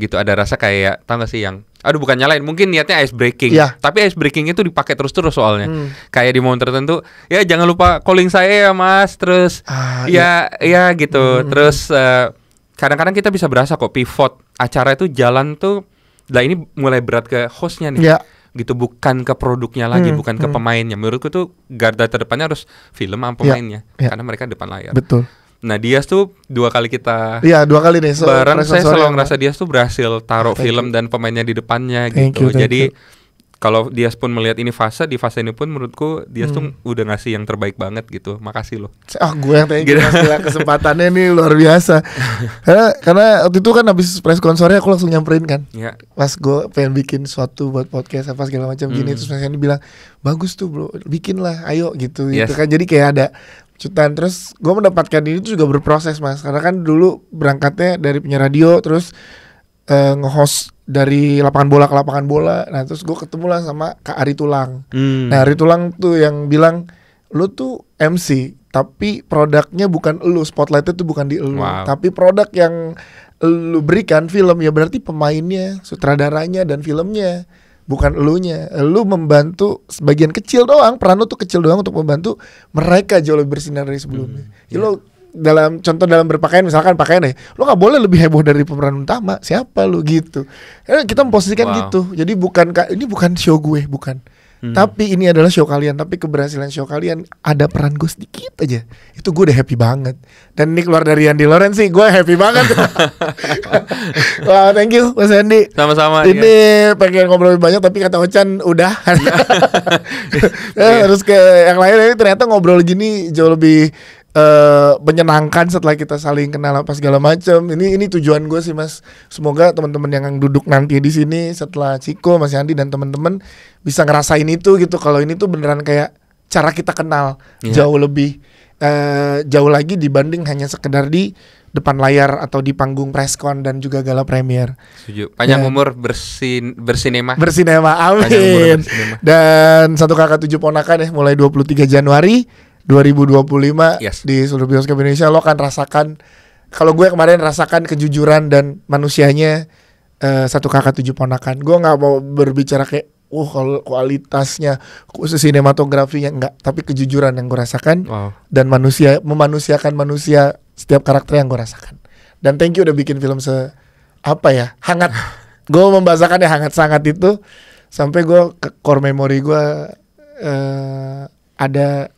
Gitu ada rasa kayak, tau gak sih yang, aduh bukan nyalain, mungkin niatnya ice breaking, tapi ice breaking itu dipakai terus-terus soalnya. Kayak di momen tertentu, ya jangan lupa calling saya ya Mas, terus ya gitu. Terus kadang-kadang kita bisa berasa kok pivot acara itu jalan tuh, lah ini mulai berat ke hostnya nih. Gitu, bukan ke produknya lagi, bukan ke pemainnya. Menurutku tuh garda terdepannya harus film sama pemainnya, karena mereka depan layar. Betul. Nah, Dias tuh 2 kali kita dua kali nih bareng, saya selalu ngerasa Dias tuh berhasil taruh film dan pemainnya di depannya gitu. Jadi kalau Dias pun melihat ini di fase ini pun menurutku Dias tuh udah ngasih yang terbaik banget gitu. Makasih loh. Gue yang thank you Mas, kesempatannya nih luar biasa. karena waktu itu kan habis press conference aku langsung nyamperin kan. Mas, gue pengen bikin suatu buat podcast apa segala macam gini. Terus Mas Andi bilang, bagus tuh bro, bikin lah, ayo gitu. Gitu kan. Jadi kayak ada cutan. Terus gue mendapatkan ini tuh juga berproses Mas. Karena kan dulu berangkatnya dari penyiar radio, terus nge-host dari lapangan bola ke lapangan bola. Nah terus gue ketemu lah sama Kak Ari Tulang. Nah Ari Tulang tuh yang bilang, lu tuh MC tapi produknya bukan lu, spotlightnya tuh bukan di lu, tapi produk yang lu berikan film ya berarti pemainnya, sutradaranya dan filmnya, bukan elunya. Lu membantu sebagian kecil doang, peran lu tuh kecil doang untuk membantu mereka jauh lebih bersinar dari sebelumnya. Lu dalam berpakaian, misalkan pakaian ya, lo nggak boleh lebih heboh dari pemeran utama, siapa lo gitu. Kita memposisikan gitu. Jadi ini bukan show gue, bukan. Tapi ini adalah show kalian. Tapi keberhasilan show kalian ada peran gue sedikit aja, itu gue udah happy banget. Dan ini keluar dari Andi Lorenz sih, gue happy banget. Wah, thank you Mas Andi. Sama-sama. Ini pengen ngobrol lebih banyak, tapi kata Ochan udah. Terus ke yang lain, ternyata ngobrol gini jauh lebih menyenangkan setelah kita saling kenal apa segala macam. Ini tujuan gue sih Mas. Semoga teman-teman yang duduk nanti di sini setelah Ciko, Mas Andi dan teman-teman bisa ngerasain itu gitu. Kalau ini tuh beneran kayak cara kita kenal jauh lebih jauh lagi dibanding hanya sekedar di depan layar atau di panggung preskon dan juga gala premier. Setuju. Panjang umur bersinema. Amin. Dan 1 kakak 7 ponakan ya, mulai 23 Januari 2025 di seluruh bioskop Indonesia. Lo akan rasakan, kalau gue kemarin rasakan kejujuran dan manusianya 1 kakak 7 ponakan. Gue nggak mau berbicara kayak kalau kualitasnya, khusus sinematografinya enggak, tapi kejujuran yang gue rasakan dan memanusiakan manusia setiap karakter yang gue rasakan. Dan thank you udah bikin film hangat. Gue membahasakannya hangat sangat itu sampai gue ke core memory gue ada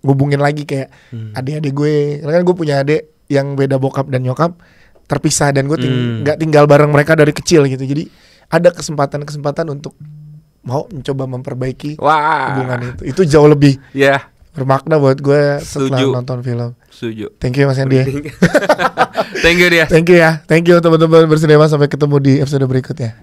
ngubungin lagi kayak adik-adik gue. Karena kan gue punya adik yang beda bokap dan nyokap, terpisah, dan gue nggak tinggal bareng mereka dari kecil gitu. Jadi ada kesempatan untuk mau mencoba memperbaiki hubungan itu. Itu jauh lebih bermakna buat gue setelah nonton film. Setuju. Thank you Mas Andi. Thank you dia. Thank you ya. Thank you teman-teman bersedia. Sampai ketemu di episode berikutnya.